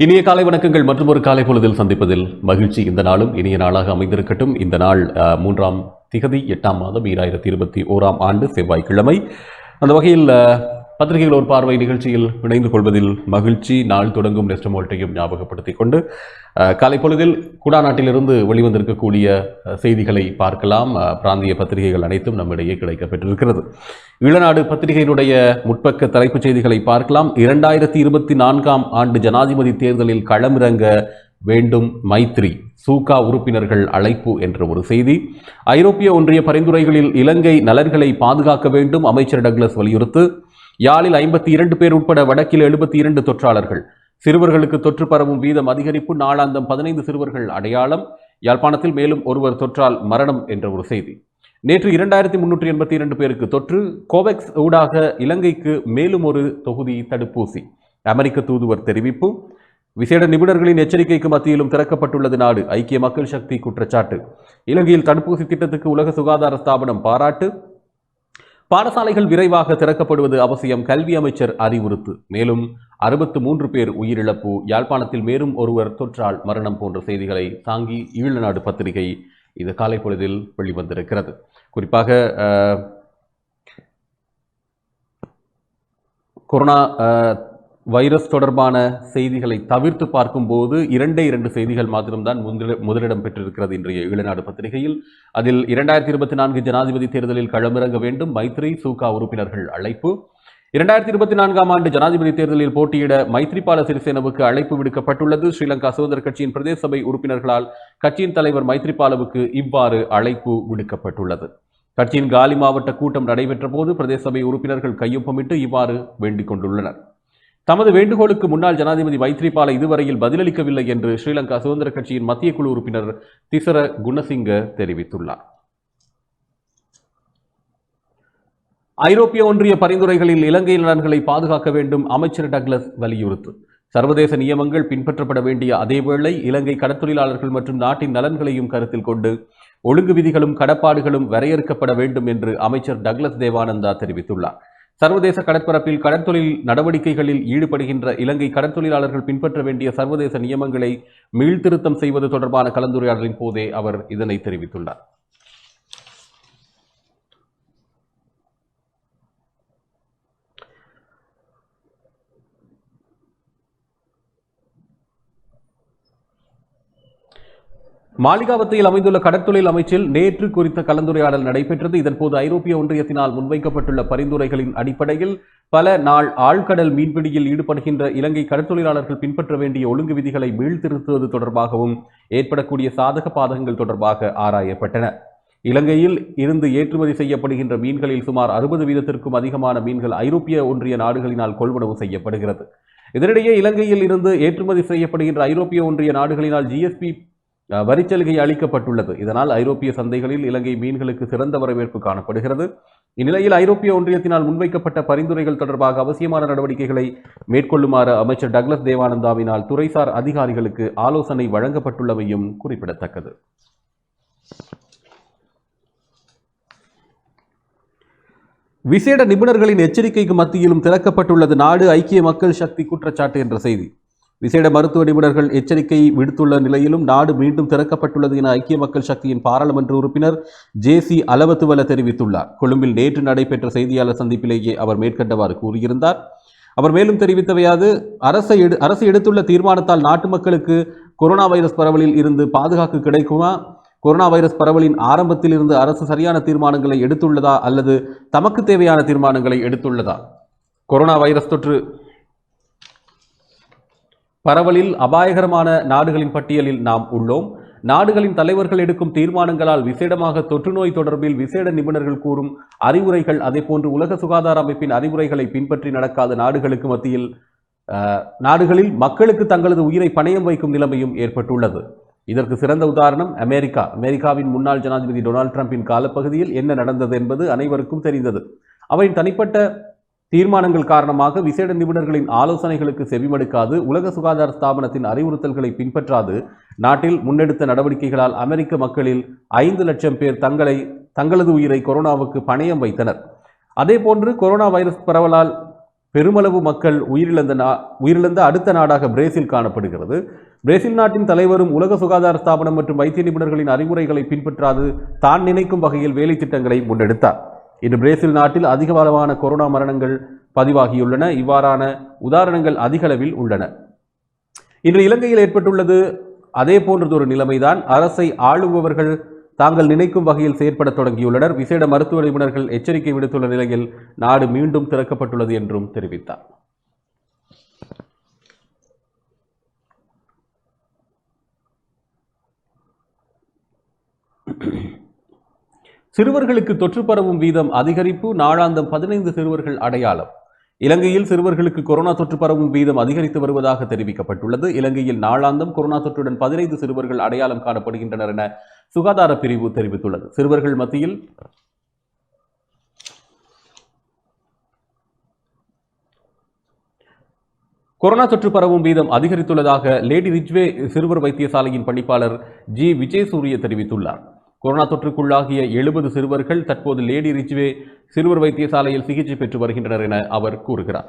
இனிய காலை வணக்கங்கள். மற்றும் ஒரு காலை பொழுதில் சந்திப்பதில் மகிழ்ச்சி. இந்த நாளும் இனிய நாளாக அமைந்திருக்கட்டும். இந்த நாள் 3ஆம் திகதி 8ஆம் மாதம் 2021ஆம் ஆண்டு செவ்வாய்க்கிழமை. அந்த வகையில் பத்திரிகைகள் ஒரு பார்வை நிகழ்ச்சியில் இணைந்து கொள்வதில் மகிழ்ச்சி. நாள் தொடங்கும் நெஸ்டமோல்ட்டையும் ஞாபகப்படுத்திக் கொண்டு காலை பொழுதில் குடாநாட்டிலிருந்து வெளிவந்திருக்கக்கூடிய செய்திகளை பார்க்கலாம். பிராந்திய பத்திரிகைகள் அனைத்தும் நம்மிடையே கிடைக்கப்பெற்றிருக்கிறது. ஈழநாடு பத்திரிகையினுடைய முற்பக்க தலைப்புச் செய்திகளை பார்க்கலாம். 2024ஆம் ஆண்டு ஜனாதிபதி தேர்தலில் களமிறங்க வேண்டும் மைத்ரி, சூகா உறுப்பினர்கள் அழைப்பு என்ற ஒரு செய்தி. ஐரோப்பிய ஒன்றிய பரிந்துரைகளில் இலங்கை நலன்களை பாதுகாக்க வேண்டும், அமைச்சர் டக்ளஸ் வலியுறுத்து. யாழில் 52 பேர் உட்பட வடக்கில் 72 தொற்றாளர்கள். சிறுவர்களுக்கு தொற்று பரவும் வீதம் அதிகரிப்பு, நாளாந்தம் 15 சிறுவர்கள் அடையாளம். யாழ்ப்பாணத்தில் மேலும் ஒருவர் தொற்றால் மரணம் என்ற ஒரு செய்தி. நேற்று 2382 பேருக்கு தொற்று. கோவேக்ஸ் ஊடாக இலங்கைக்கு மேலும் ஒரு தொகுதி தடுப்பூசி. அமெரிக்க தூதுவர் தெரிவிப்பு. விசேட நிபுணர்களின் எச்சரிக்கைக்கு மத்தியிலும் திறக்கப்பட்டுள்ளது நாடு, ஐக்கிய மக்கள் சக்தி குற்றச்சாட்டு. இலங்கையில் தடுப்பூசி திட்டத்துக்கு உலக சுகாதார ஸ்தாபனம் பாராட்டு. பாடசாலைகள் விரைவாக திறக்கப்படுவது அவசியம், கல்வி அமைச்சர் அறிவுறுத்து. மேலும் 63 பேர் உயிரிழப்பு, யாழ்ப்பாணத்தில் மேலும் ஒருவர் தொற்றால் மரணம் போன்ற செய்திகளை தாங்கி ஈழநாடு பத்திரிகை இது காலை பொழுதில் வெளிவந்திருக்கிறது. குறிப்பாக கொரோனா வைரஸ் தொடர்பான செய்திகளை தவிர்த்து பார்க்கும்போது 2 செய்திகள் மாத்திரம்தான் முதலிடம் பெற்றிருக்கிறது இன்றைய ஈழநாடு பத்திரிகையில். அதில் 2024 ஜனாதிபதி தேர்தலில் களமிறங்க வேண்டும், மைத்ரி, சூகா உறுப்பினர்கள் அழைப்பு. 2024ஆம் ஆண்டு ஜனாதிபதி தேர்தலில் போட்டியிட மைத்ரிபால சிறிசேனவுக்கு அழைப்பு விடுக்கப்பட்டுள்ளது. ஸ்ரீலங்கா சுதந்திர கட்சியின் பிரதேச சபை உறுப்பினர்களால் கட்சியின் தலைவர் மைத்ரிபாலவுக்கு இவ்வாறு அழைப்பு விடுக்கப்பட்டுள்ளது. கட்சியின் காலி மாவட்ட கூட்டம் நடைபெற்ற போது பிரதேச சபை உறுப்பினர்கள் கையொப்பமிட்டு இவ்வாறு வேண்டிக் கொண்டுள்ளனர். தமது வேண்டுகோளுக்கு முன்னாள் ஜனாதிபதி மைத்ரிபால இதுவரையில் பதிலளிக்கவில்லை என்று ஸ்ரீலங்கா சுதந்திர கட்சியின் மத்திய குழு உறுப்பினர் திசர குணசிங்க தெரிவித்துள்ளார். ஐரோப்பிய ஒன்றிய பரிந்துரைகளில் இலங்கை நலன்களை பாதுகாக்க வேண்டும், அமைச்சர் டக்ளஸ் வலியுறுத்து. சர்வதேச நியமங்கள் பின்பற்றப்பட வேண்டிய அதேவேளை இலங்கை கடற்தொழிலாளர்கள் மற்றும் நாட்டின் நலன்களையும் கருத்தில் கொண்டு ஒழுங்கு விதிகளும் கடப்பாடுகளும் வரையறுக்கப்பட வேண்டும் என்று அமைச்சர் டக்ளஸ் தேவானந்தா தெரிவித்துள்ளார். சர்வதேச கடற்பரப்பில் கடற்தொழில் நடவடிக்கைகளில் ஈடுபடுகின்ற இலங்கை கடற்தொழிலாளர்கள் பின்பற்ற வேண்டிய சர்வதேச நியமங்களை மீள்திருத்தம் செய்வது தொடர்பான கலந்துரையாடலின் போதே அவர் இதனை தெரிவித்துள்ளார். மாளிகாவத்தையில் அமைந்துள்ள கடற்தொழில் அமைச்சில் நேற்று குறித்த கலந்துரையாடல் நடைபெற்றது. இதன்போது ஐரோப்பிய ஒன்றியத்தினால் முன்வைக்கப்பட்டுள்ள பரிந்துரைகளின் அடிப்படையில் பல நாள் ஆழ்கடல் மீன்பிடியில் ஈடுபடுகின்ற இலங்கை கடற்தொழிலாளர்கள் பின்பற்ற வேண்டிய ஒழுங்கு விதிகளை மீள்திருத்துவது தொடர்பாகவும் ஏற்படக்கூடிய சாதக பாதகங்கள் தொடர்பாக ஆராயப்பட்டன. இலங்கையில் இருந்து ஏற்றுமதி செய்யப்படுகின்ற மீன்களில் சுமார் 60% அதிகமான மீன்கள் ஐரோப்பிய ஒன்றிய நாடுகளினால் கொள்வனவு செய்யப்படுகிறது. இதனிடையே இலங்கையில் இருந்து ஏற்றுமதி செய்யப்படுகின்ற ஐரோப்பிய ஒன்றிய நாடுகளினால் ஜிஎஸ்பி வரிச்சலுகை அளிக்கப்பட்டுள்ளது. இதனால் ஐரோப்பிய சந்தைகளில் இலங்கை மீன்களுக்கு சிறந்த வரவேற்பு காணப்படுகிறது. இந்நிலையில் ஐரோப்பிய ஒன்றியத்தினால் முன்வைக்கப்பட்ட பரிந்துரைகள் தொடர்பாக அவசியமான நடவடிக்கைகளை மேற்கொள்ளுமாறு அமைச்சர் டக்ளஸ் தேவானந்தாவினால் துறைசார் அதிகாரிகளுக்கு ஆலோசனை வழங்கப்பட்டுள்ளமையும் குறிப்பிடத்தக்கது. விசேட நிபுணர்களின் எச்சரிக்கைக்கு மத்தியிலும் திறக்கப்பட்டுள்ளது நாடு, ஐக்கிய மக்கள் சக்தி குற்றச்சாட்டு என்ற செய்தி. விசேட மருத்துவ நிபுணர்கள் எச்சரிக்கை விடுத்துள்ள நிலையிலும் நாடு மீண்டும் திறக்கப்பட்டுள்ளது என ஐக்கிய மக்கள் சக்தியின் பாராளுமன்ற உறுப்பினர் ஜேசி அலவத்துவல தெரிவித்துள்ளார். கொழும்பில் நேற்று நடைபெற்ற செய்தியாளர் சந்திப்பிலேயே அவர் மேற்கண்டவாறு கூறியிருந்தார். அவர் மேலும் தெரிவித்தவையாது, அரசு எடுத்துள்ள தீர்மானத்தால் நாட்டு மக்களுக்கு கொரோனா வைரஸ் பரவலில் இருந்து பாதுகாப்பு கிடைக்குமா? கொரோனா வைரஸ் பரவலின் ஆரம்பத்தில் இருந்து அரசு சரியான தீர்மானங்களை எடுத்துள்ளதா அல்லது தமக்கு தேவையான தீர்மானங்களை எடுத்துள்ளதா? கொரோனா வைரஸ் தொற்று பரவலில் அபாயகரமான நாடுகளின் பட்டியலில் நாம் உள்ளோம். நாடுகளின் தலைவர்கள் எடுக்கும் தீர்மானங்களால் விசேடமாக தொற்று நோய் தொடர்பில் விசேட நிபுணர்கள் கூறும் அறிவுரைகள், அதேபோன்று உலக சுகாதார அமைப்பின் அறிவுரைகளை பின்பற்றி நடக்காத நாடுகளில் மக்களுக்கு தங்களது உயிரை பணயம் வைக்கும் நிலைமையும் ஏற்பட்டுள்ளது. இதற்கு சிறந்த உதாரணம் அமெரிக்காவின் முன்னாள் ஜனாதிபதி டொனால்ட் ட்ரம்பின் காலப்பகுதியில் என்ன நடந்தது என்பது அனைவருக்கும் தெரிந்தது. அவையின் தனிப்பட்ட தீர்மானங்கள் காரணமாக விசேட நிபுணர்களின் ஆலோசனைகளுக்கு செவிமடுக்காது, உலக சுகாதார ஸ்தாபனத்தின் அறிவுறுத்தல்களை பின்பற்றாது நாட்டில் முன்னெடுத்த நடவடிக்கைகளால் அமெரிக்க மக்களில் 5 லட்சம் பேர் தங்களது உயிரை கொரோனாவுக்கு பணயம் வைத்தனர். அதேபோன்று கொரோனா வைரஸ் பரவலால் பெருமளவு மக்கள் உயிரிழந்த அடுத்த நாடாக பிரேசில் காணப்படுகிறது. பிரேசில் நாட்டின் தலைவரும் உலக சுகாதார ஸ்தாபனம் மற்றும் வைத்திய நிபுணர்களின் அறிவுரைகளை பின்பற்றாது தான் நினைக்கும் வகையில் வேலை திட்டங்களை முன்னெடுத்தார். இன்று பிரேசில் நாட்டில் அதிக அளவான கொரோனா மரணங்கள் பதிவாகியுள்ளன. இவ்வாறான உதாரணங்கள் அதிக அளவில் உள்ளன. இன்று இலங்கையில் ஏற்பட்டுள்ளது அதே போன்றதொரு நிலைமைதான். அரசை ஆளுபவர்கள் தாங்கள் நினைக்கும் வகையில் செயற்பட தொடங்கியுள்ளனர். விசேட மருத்துவ நிபுணர்கள் எச்சரிக்கை விடுத்துள்ள நிலையில் நாடு மீண்டும் திறக்கப்பட்டுள்ளது என்றும் தெரிவித்தார். சிறுவர்களுக்கு தொற்று பரவும் வீதம் அதிகரிப்பு. நாளாந்தம் 15 சிறுவர்கள் அடையாளம். இலங்கையில் சிறுவர்களுக்கு கொரோனா தொற்று பரவும் வீதம் அதிகரித்து வருவதாக தெரிவிக்கப்பட்டுள்ளது. இலங்கையில் நாளாந்தம் கொரோனா தொற்றுடன் 15 சிறுவர்கள் அடையாளம் காணப்படுகின்றனர் என சுகாதார பிரிவு தெரிவித்துள்ளது. சிறுவர்கள் மத்தியில் கொரோனா தொற்று பரவும் வீதம் அதிகரித்துள்ளதாக லேடி ரிச்வே சிறுவர் வைத்தியசாலையின் பணிப்பாளர் ஜி விஜயசூரிய தெரிவித்துள்ளார். கொரோனா தொற்றுக்குள்ளாகிய 70 சிறுவர்கள் தற்போது லேடி ரிச்வே சிறுவர் வைத்தியசாலையில் சிகிச்சை பெற்று வருகின்றனர் என அவர் கூறுகிறார்.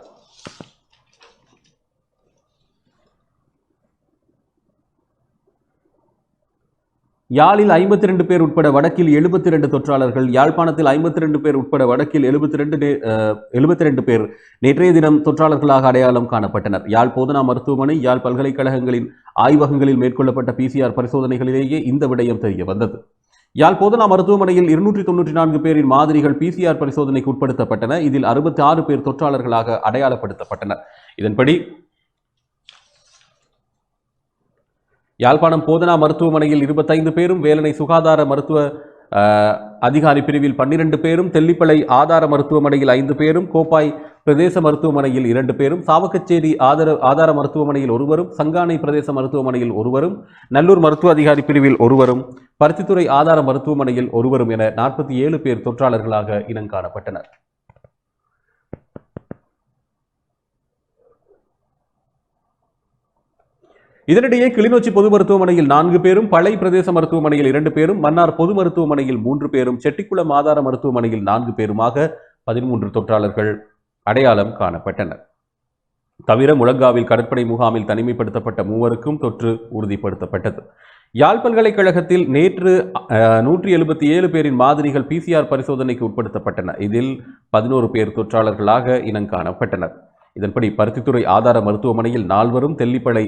யாழில் 52 பேர் உட்பட வடக்கில் 72 தொற்றாளர்கள். யாழ்ப்பாணத்தில் 52 பேர் உட்பட வடக்கில் 72 பேர் நேற்றைய தினம் தொற்றாளர்களாக அடையாளம் காணப்பட்டனர். யாழ் போதனா மருத்துவமனை, யாழ் பல்கலைக்கழகங்களின் ஆய்வகங்களில் மேற்கொள்ளப்பட்ட PCR பரிசோதனைகளிலேயே இந்த விடயம் தெரிய வந்தது. யாழ் போதனா மருத்துவமனையில் 294 பேரின் மாதிரிகள் PCR பரிசோதனைக்கு உட்படுத்தப்பட்டன. இதில் 66 பேர் தொற்றாளர்களாக அடையாளப்படுத்தப்பட்டனர். இதன்படி யாழ்ப்பாணம் போதனா மருத்துவமனையில் 25 பேரும், வேலனை சுகாதார மருத்துவ அதிகாரி பிரிவில் 12 பேரும், தெல்லிப்பளை ஆதார மருத்துவமனையில் 5 பேரும், கோப்பாய் பிரதேச மருத்துவமனையில் 2 பேரும், சாவகச்சேரி ஆதார மருத்துவமனையில் ஒருவரும், சங்கானை பிரதேச மருத்துவமனையில் ஒருவரும், நல்லூர் மருத்துவ அதிகாரி பிரிவில் ஒருவரும், பருத்தித்துறை ஆதார மருத்துவமனையில் ஒருவரும் என 47 பேர் தொற்றாளர்களாக இனங்காணப்பட்டனர். இதனிடையே கிளிநொச்சி பொது மருத்துவமனையில் 4 பேரும், பளை பிரதேச மருத்துவமனையில் 2 பேரும், மன்னார் பொது மருத்துவமனையில் 3 பேரும், செட்டிக்குளம் ஆதார மருத்துவமனையில் 4 பேருமாக 13 தொற்றாளர்கள் அடையாளம் காணப்பட்டனர். தவிர முழங்காவில் கடற்படை முகாமில் தனிமைப்படுத்தப்பட்ட 3 தொற்று உறுதிப்படுத்தப்பட்டது. யாழ் பல்கலைக்கழகத்தில் நேற்று 177 பேரின் மாதிரிகள் PCR பரிசோதனைக்கு உட்படுத்தப்பட்டன. இதில் 11 பேர் தொற்றாளர்களாக இனங்காணப்பட்டனர். இதன்படி பருத்தித்துறை ஆதார மருத்துவமனையில் 4 தெல்லிப்பளை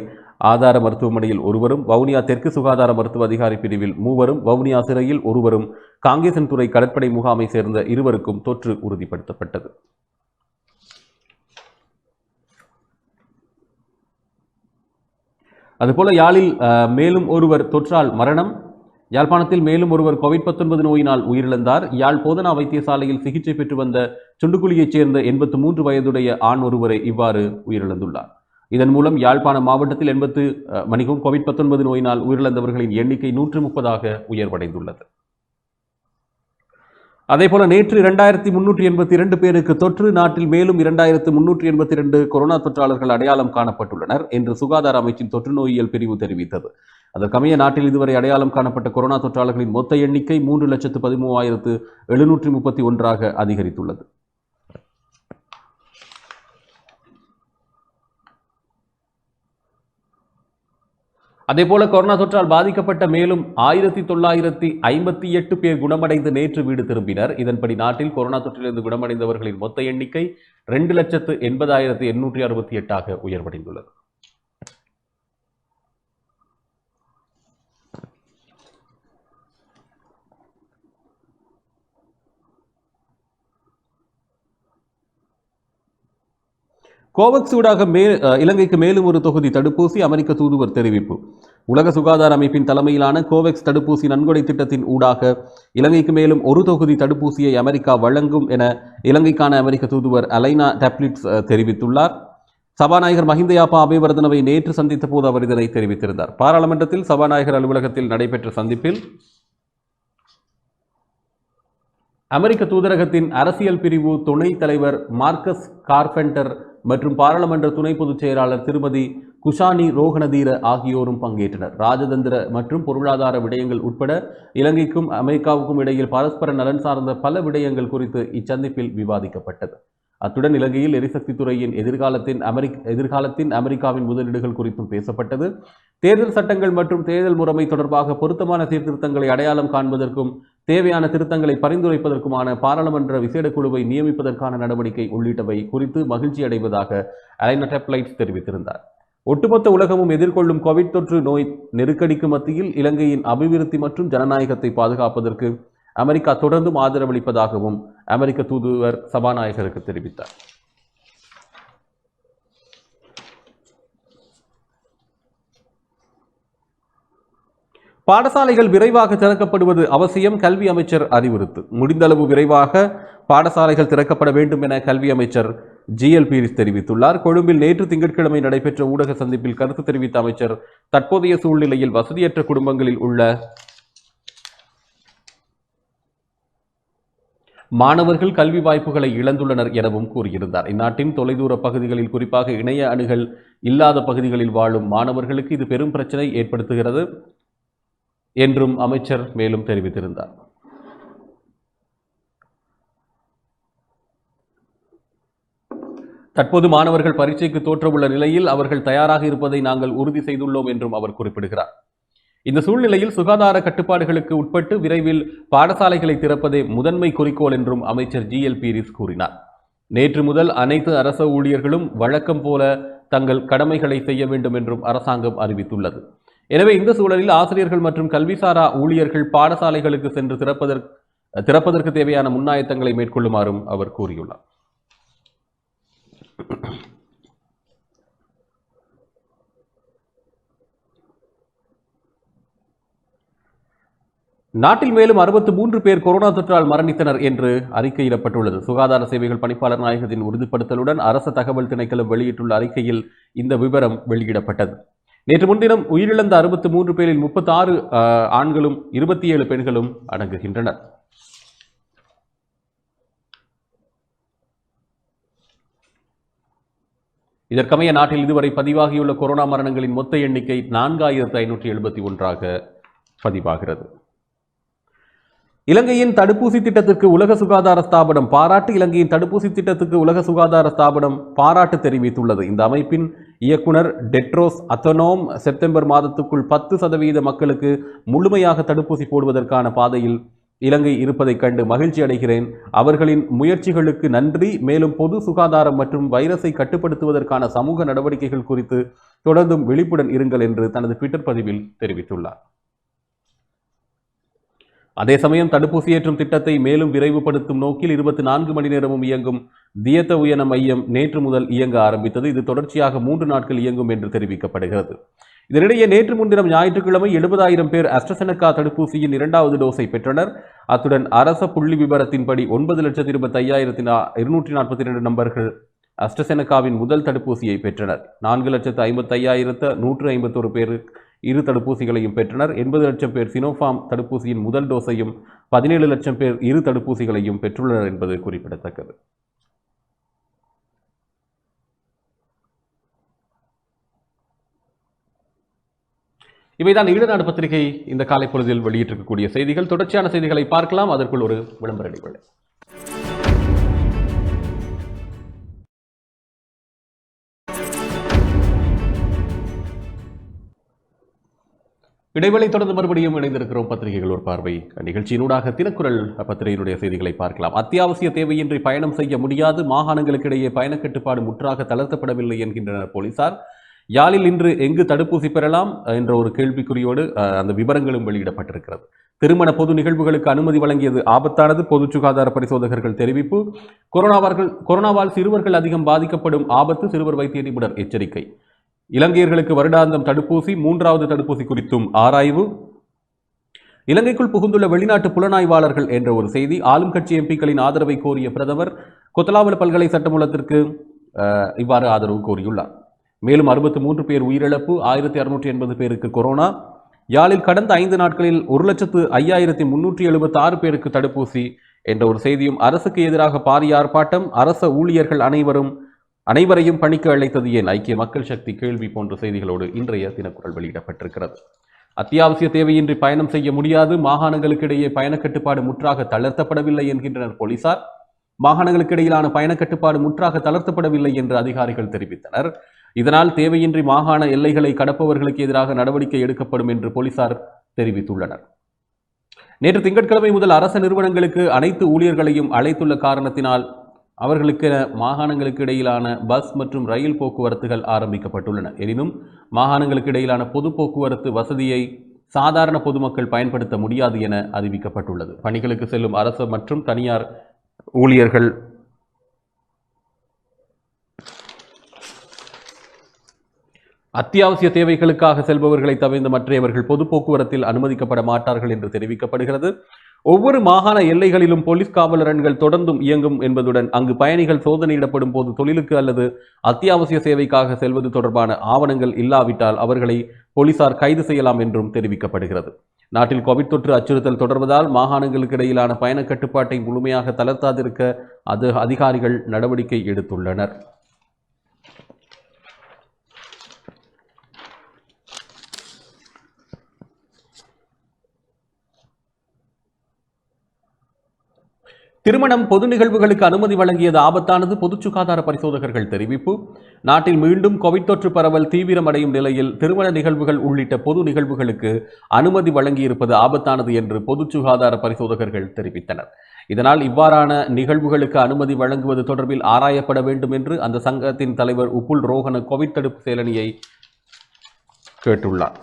ஆதார மருத்துவமனையில் 1 வவுனியா தெற்கு சுகாதார மருத்துவ அதிகாரி பிரிவில் 3 வவுனியா சிறையில் 1 காங்கேசன்துறை கடற்படை முகாமை சேர்ந்த 2 தொற்று உறுதிப்படுத்தப்பட்டது. அதுபோல யாழில் மேலும் 1 தொற்றால் மரணம். யாழ்ப்பாணத்தில் மேலும் 1 COVID-19 நோயினால் உயிரிழந்தார். யாழ் போதனா வைத்தியசாலையில் சிகிச்சை பெற்று வந்த சுண்டுக்குழியைச் சேர்ந்த 83 வயதுடைய ஆண் ஒருவரை இவ்வாறு உயிரிழந்துள்ளார். இதன் மூலம் யாழ்ப்பாணம் மாவட்டத்தில் COVID-19 நோயினால் உயிரிழந்தவர்களின் எண்ணிக்கை 130 உயர்வடைந்துள்ளது. அதேபோல நேற்று 2382 பேருக்கு தொற்று. நாட்டில் மேலும் 2382 கொரோனா தொற்றாளர்கள் அடையாளம் காணப்பட்டுள்ளனர் என்று சுகாதார அமைச்சின் தொற்று நோயியல் பிரிவு தெரிவித்தது. அதற்கமைய நாட்டில் இதுவரை அடையாளம் காணப்பட்ட கொரோனா தொற்றாளர்களின் மொத்த எண்ணிக்கை 3,13,731 அதிகரித்துள்ளது. அதேபோல கொரோனா தொற்றால் பாதிக்கப்பட்ட மேலும் 1958 பேர் குணமடைந்து நேற்று வீடு திரும்பினர். இதன்படி நாட்டில் கொரோனா தொற்றிலிருந்து குணமடைந்தவர்களின் மொத்த எண்ணிக்கை 2,80,868 உயர்வடைந்துள்ளது. கோவக்ஸ் ஊடாக இலங்கைக்கு மேலும் 1 தொகுதி தடுப்பூசி. அமெரிக்க தூதுவர் தெரிவிப்பு. உலக சுகாதார அமைப்பின் தலைமையிலான கோவெக்ஸ் தடுப்பூசி நன்கொடை திட்டத்தின் ஊடாக இலங்கைக்கு மேலும் 1 தொகுதி தடுப்பூசியை அமெரிக்கா வழங்கும் என இலங்கைக்கான அமெரிக்க தூதுவர் அலைனா டெப்லிட்ஸ் தெரிவித்துள்ளார். சபாநாயகர் மஹிந்த யாப்பா அபேவர்தனவை நேற்று சந்தித்த போது அவர் இதனை தெரிவித்திருந்தார். பாராளுமன்றத்தில் சபாநாயகர் அலுவலகத்தில் நடைபெற்ற சந்திப்பில் அமெரிக்க தூதரகத்தின் அரசியல் பிரிவு துணைத் தலைவர் மார்க்கஸ் கார்பெண்டர் மற்றும் பாராளுமன்ற துணை பொதுச் செயலாளர் திருமதி குஷானி ரோஹணதீர ஆகியோரும் பங்கேற்றனர். ராஜதந்திர மற்றும் பொருளாதார விடயங்கள் உட்பட இலங்கைக்கும் அமெரிக்காவுக்கும் இடையில் பரஸ்பர நலன் சார்ந்த பல விடயங்கள் குறித்து இச்சந்திப்பில் விவாதிக்கப்பட்டது. அத்துடன் இலங்கையில் எரிசக்தி துறையின் எதிர்காலத்தின் அமெரிக்காவின் முதலீடுகள் குறித்தும் பேசப்பட்டது. தேர்தல் சட்டங்கள் மற்றும் தேர்தல் முறைமை தொடர்பாக பொருத்தமான சீர்திருத்தங்களை அடையாளம் காண்பதற்கும் தேவையான திருத்தங்களை பரிந்துரைப்பதற்குமான பாராளுமன்ற விசேட குழுவை நியமிப்பதற்கான நடவடிக்கை உள்ளிட்டவை குறித்து மகிழ்ச்சி அடைவதாக அலைனா டெப்லைட்ஸ் தெரிவித்திருந்தார். ஒட்டுமொத்த உலகமும் எதிர்கொள்ளும் கோவிட் தொற்று நோய் நெருக்கடிக்கு மத்தியில் இலங்கையின் அபிவிருத்தி மற்றும் ஜனநாயகத்தை பாதுகாப்பதற்கு அமெரிக்கா தொடர்ந்தும் ஆதரவளிப்பதாகவும் அமெரிக்க தூதுவர் சபாநாயகருக்கு தெரிவித்தார். பாடசாலைகள் விரைவாக திறக்கப்படுவது அவசியம், கல்வி அமைச்சர் அறிவுறுத்து. முடிந்தளவு விரைவாக பாடசாலைகள் திறக்கப்பட வேண்டும் என கல்வி அமைச்சர் GL பீரிஸ் தெரிவித்துள்ளார். கொழும்பில் நேற்று திங்கட்கிழமை நடைபெற்ற ஊடக சந்திப்பில் கருத்து தெரிவித்த அமைச்சர் தற்போதைய சூழ்நிலையில் வசதியற்ற குடும்பங்களில் உள்ள மாணவர்கள் கல்வி வாய்ப்புகளை இழந்துள்ளனர் எனவும் கூறியிருந்தார். இந்நாட்டின் தொலைதூர பகுதிகளில், குறிப்பாக இணைய அணுகல் இல்லாத பகுதிகளில் வாழும் மாணவர்களுக்கு இது பெரும் பிரச்சனை ஏற்படுத்துகிறது என்றும் அமைச்சர் மேலும் தெரிவித்திருந்தார். தற்போது மாணவர்கள் பரீட்சைக்கு தோற்றவுள்ள நிலையில் அவர்கள் தயாராக இருப்பதை நாங்கள் உறுதி செய்துள்ளோம் என்றும் அவர் குறிப்பிடுகிறார். இந்த சூழ்நிலையில் சுகாதார கட்டுப்பாடுகளுக்கு உட்பட்டு விரைவில் பாடசாலைகளை திறப்பதே முதன்மை குறிக்கோள் என்றும் அமைச்சர் GL பீரிஸ் கூறினார். நேற்று முதல் அனைத்து அரச ஊழியர்களும் வழக்கம் போல தங்கள் கடமைகளை செய்ய வேண்டும் என்றும் அரசாங்கம் அறிவித்துள்ளது. எனவே இந்த சூழலில் ஆசிரியர்கள் மற்றும் கல்விசாரா ஊழியர்கள் பாடசாலைகளுக்கு சென்று திறப்பதற்கு தேவையான முன்னாயத்தங்களை மேற்கொள்ளுமாறும் அவர் கூறியுள்ளார். நாட்டில் மேலும் 63 பேர் கொரோனா தொற்றால் மரணித்தனர் என்று அறிக்கையிடப்பட்டுள்ளது. சுகாதார சேவைகள் பணிப்பாளர் நாயகத்தின் உறுதிப்படுத்தலுடன் அரசு தகவல் திணைக்களம் வெளியிட்டுள்ள அறிக்கையில் இந்த விவரம் வெளியிடப்பட்டது. நேற்று முன்தினம் உயிரிழந்த 63 பேரில் 36 ஆண்களும் 27 பெண்களும் அடங்குகின்றனர். இதற்கமைய நாட்டில் இதுவரை பதிவாகியுள்ள கொரோனா மரணங்களின் மொத்த எண்ணிக்கை 4571 பதிவாகிறது. இலங்கையின் தடுப்பூசி திட்டத்திற்கு உலக சுகாதார ஸ்தாபனம் பாராட்டு. இலங்கையின் தடுப்பூசி திட்டத்துக்கு உலக சுகாதார ஸ்தாபனம் பாராட்டு தெரிவித்துள்ளது. இந்த அமைப்பின் இயக்குனர் டெட்ரோஸ் அதனோம் செப்டம்பர் மாதத்துக்குள் 10% மக்களுக்கு முழுமையாக தடுப்பூசி போடுவதற்கான பாதையில் இலங்கை இருப்பதைக் கண்டு மகிழ்ச்சி அடைகிறேன். அவர்களின் முயற்சிகளுக்கு நன்றி. மேலும் பொது சுகாதாரம் மற்றும் வைரஸை கட்டுப்படுத்துவதற்கான சமூக நடவடிக்கைகள் குறித்து தொடர்ந்தும் விழிப்புடன் இருங்கள் என்று தனது ட்விட்டர் பதிவில் தெரிவித்துள்ளார். அதே சமயம் தடுப்பூசி ஏற்றும் திட்டத்தை மேலும் விரைவுபடுத்தும் நோக்கில் 24 மணி நேரமும் இயங்கும் தியத்த உயன மையம் நேற்று முதல் இயங்க ஆரம்பித்தது. இது தொடர்ச்சியாக 3 நாட்கள் இயங்கும் என்று தெரிவிக்கப்படுகிறது. இதனிடையே நேற்று முன்தினம் ஞாயிற்றுக்கிழமை 70,000 பேர் அஸ்ட்ரசெனகா தடுப்பூசியின் 2வது டோஸை பெற்றனர். அத்துடன் அரச புள்ளி விவரத்தின்படி 9,25,242 நபர்கள் அஸ்ட்ரசெனகாவின் முதல் தடுப்பூசியை பெற்றனர். 4,55,151 பேர் இரு தடுப்பூசிகளையும் பெற்றனர். 80 லட்சம் பேர் சினோஃபார்ம் தடுப்பூசியின் முதல் டோஸையும் 17 லட்சம் பேர் இரு தடுப்பூசிகளையும் பெற்றுள்ளனர் என்பது குறிப்பிடத்தக்கது. இவைதான் ஈழநாடு பத்திரிகை இந்த காலை பொழுதில் வெளியிட்டிருக்கக்கூடிய செய்திகள். தொடர்ச்சியான செய்திகளை பார்க்கலாம். அதற்குள் ஒரு விளம்பர இடைவேளை. இடைவெளி தொடர்ந்து மறுபடியும் இணைந்திருக்கிறோம். பத்திரிகைகள் ஒரு பார்வை நிகழ்ச்சியினூடாக தினக்குரல் பத்திரிகையினுடைய செய்திகளை பார்க்கலாம். அத்தியாவசிய தேவையின்றி பயணம் செய்ய முடியாது. மாகாணங்களுக்கு இடையே பயண கட்டுப்பாடு முற்றாக தளர்த்தப்படவில்லை என்கின்றனர் போலீசார். யாழில் இன்று எங்கு தடுப்பூசி பெறலாம் என்ற ஒரு கேள்விக்குறியோடு அந்த விவரங்களும் வெளியிடப்பட்டிருக்கிறது. திருமண பொது நிகழ்வுகளுக்கு அனுமதி வழங்கியது ஆபத்தானது. பொது சுகாதார பரிசோதகர்கள் தெரிவிப்பு. கொரோனாவால் சிறுவர்கள் அதிகம் பாதிக்கப்படும் ஆபத்து. சிறுவர் வைத்திய நிபுணர் எச்சரிக்கை. இலங்கையர்களுக்கு வருடாந்தம் தடுப்பூசி. 3வது தடுப்பூசி குறித்தும் ஆராய்வு. இலங்கைக்குள் புகுந்துள்ள வெளிநாட்டு புலனாய்வாளர்கள் என்ற ஒரு செய்தி. ஆளும் கட்சி எம்பிக்களின் ஆதரவை கோரிய பிரதமர் கொத்தலாவல பல்கலை சட்டமூலத்திற்கு இவ்வாறு ஆதரவு கோரியுள்ளார். மேலும் 63 பேர் உயிரிழப்பு. 1680 பேருக்கு கொரோனா. யாழில் கடந்த 5 நாட்களில் 1,05,376 பேருக்கு தடுப்பூசி என்ற ஒரு செய்தியும். அரசுக்கு எதிராக பாரிய ஆர்ப்பாட்டம். அரச ஊழியர்கள் அனைவரையும் பணிக்கு அழைத்தது ஏன்? ஐக்கிய மக்கள் சக்தி கேள்வி போன்ற செய்திகளோடு இன்றைய தினக்குரல் வெளியிடப்பட்டிருக்கிறது. அத்தியாவசிய தேவையின்றி பயணம் செய்ய முடியாது. மாகாணங்களுக்கு இடையே பயண கட்டுப்பாடு முற்றாக தளர்த்தப்படவில்லை என்கின்றனர் போலீசார். மாகாணங்களுக்கு இடையிலான பயண கட்டுப்பாடு முற்றாக தளர்த்தப்படவில்லை என்று அதிகாரிகள் தெரிவித்தனர். இதனால் தேவையின்றி மாகாண எல்லைகளை கடப்பவர்களுக்கு எதிராக நடவடிக்கை எடுக்கப்படும் என்று போலீசார் தெரிவித்துள்ளனர். நேற்று திங்கட்கிழமை முதல் அரச நிறுவனங்களுக்கு அனைத்து ஊழியர்களையும் அழைத்துள்ள காரணத்தினால் அவர்களுக்கு மாகாணங்களுக்கு இடையிலான பஸ் மற்றும் ரயில் போக்குவரத்துகள் ஆரம்பிக்கப்பட்டுள்ளன. எனினும் மாகாணங்களுக்கு இடையிலான பொது போக்குவரத்து வசதியை சாதாரண பொதுமக்கள் பயன்படுத்த முடியாது என அறிவிக்கப்பட்டுள்ளது. பணிகளுக்கு செல்லும் அரசு மற்றும் தனியார் ஊழியர்கள் அத்தியாவசிய தேவைகளுக்காக செல்பவர்களை தவிர்த்து மற்றவர்கள் பொது போக்குவரத்தில் அனுமதிக்கப்பட மாட்டார்கள் என்று தெரிவிக்கப்படுகிறது. ஒவ்வொரு மாகாண எல்லைகளிலும் போலீஸ் காவலரன்கள் தொடர்ந்தும் இயங்கும் என்பதுடன் அங்கு பயணிகள் சோதனையிடப்படும் போது தொழிலுக்கு அல்லது அத்தியாவசிய சேவைக்காக செல்வது தொடர்பான ஆவணங்கள் இல்லாவிட்டால் அவர்களை போலீசார் கைது செய்யலாம் என்றும் தெரிவிக்கப்படுகிறது. நாட்டில் கோவிட் தொற்று அச்சுறுத்தல் தொடர்வதால் மாகாணங்களுக்கு இடையிலான பயண கட்டுப்பாட்டை முழுமையாக தளர்த்தாதிருக்க அதிகாரிகள் நடவடிக்கை எடுத்துள்ளனர். திருமணம் பொது நிகழ்வுகளுக்கு அனுமதி வழங்கியது ஆபத்தானது, பொது சுகாதார பரிசோதகர்கள் தெரிவிப்பு. நாட்டில் மீண்டும் கோவிட் தொற்று பரவல் தீவிரமடையும் நிலையில் திருமண நிகழ்வுகள் உள்ளிட்ட பொது நிகழ்வுகளுக்கு அனுமதி வழங்கியிருப்பது ஆபத்தானது என்று பொது சுகாதார பரிசோதகர்கள் தெரிவித்தனர். இதனால் இவ்வாறான நிகழ்வுகளுக்கு அனுமதி வழங்குவது தொடர்பில் ஆராயப்பட வேண்டும் என்று அந்த சங்கத்தின் தலைவர் உப்புல் ரோஹன கோவிட் தடுப்பு செயலணியை கேட்டுள்ளார்.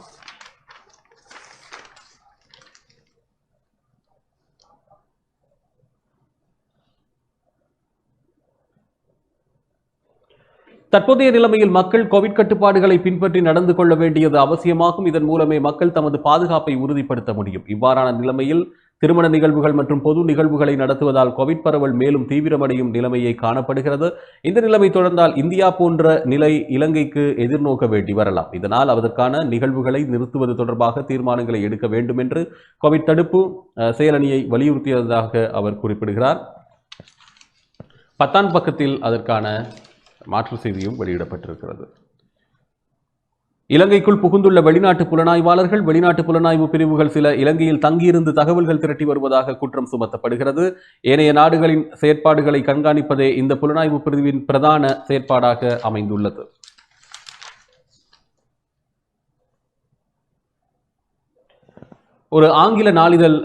தற்போதைய நிலைமையில் மக்கள் கோவிட் கட்டுப்பாடுகளை பின்பற்றி நடந்து கொள்ள வேண்டியது அவசியமாகும். இதன் மூலமே மக்கள் தமது பாதுகாப்பை உறுதிப்படுத்த முடியும். இவ்வாறான நிலைமையில் திருமண நிகழ்வுகள் மற்றும் பொது நிகழ்வுகளை நடத்துவதால் கோவிட் பரவல் மேலும் தீவிரமடையும் நிலைமையை காணப்படுகிறது. இந்த நிலைமை தொடர்ந்தால் இந்தியா போன்ற நிலை இலங்கைக்கு எதிர்நோக்க வேண்டி வரலாம். இதனால் அதற்கான நிகழ்வுகளை நிறுத்துவது தொடர்பாக தீர்மானங்களை எடுக்க வேண்டும் என்று கோவிட் தடுப்பு செயலணியை வலியுறுத்தியதாக அவர் குறிப்பிடுகிறார். 10ஆம் பக்கத்தில் அதற்கான மாற்று செய்தியும் வெளியிடப்பட்டிருக்கிறது. இலங்கைக்குள் புகுந்துள்ள வெளிநாட்டு புலனாய்வாளர்கள், வெளிநாட்டு புலனாய்வு பிரிவுகள் சில இலங்கையில் தங்கியிருந்து தகவல்கள் திரட்டி வருவதாக குற்றம் சுமத்தப்படுகிறது. ஏனைய நாடுகளின் செயற்பாடுகளை கண்காணிப்பதே இந்த புலனாய்வு பிரிவின் பிரதான செயற்பாடாக அமைந்துள்ளது. ஒரு ஆங்கில நாளிதழ்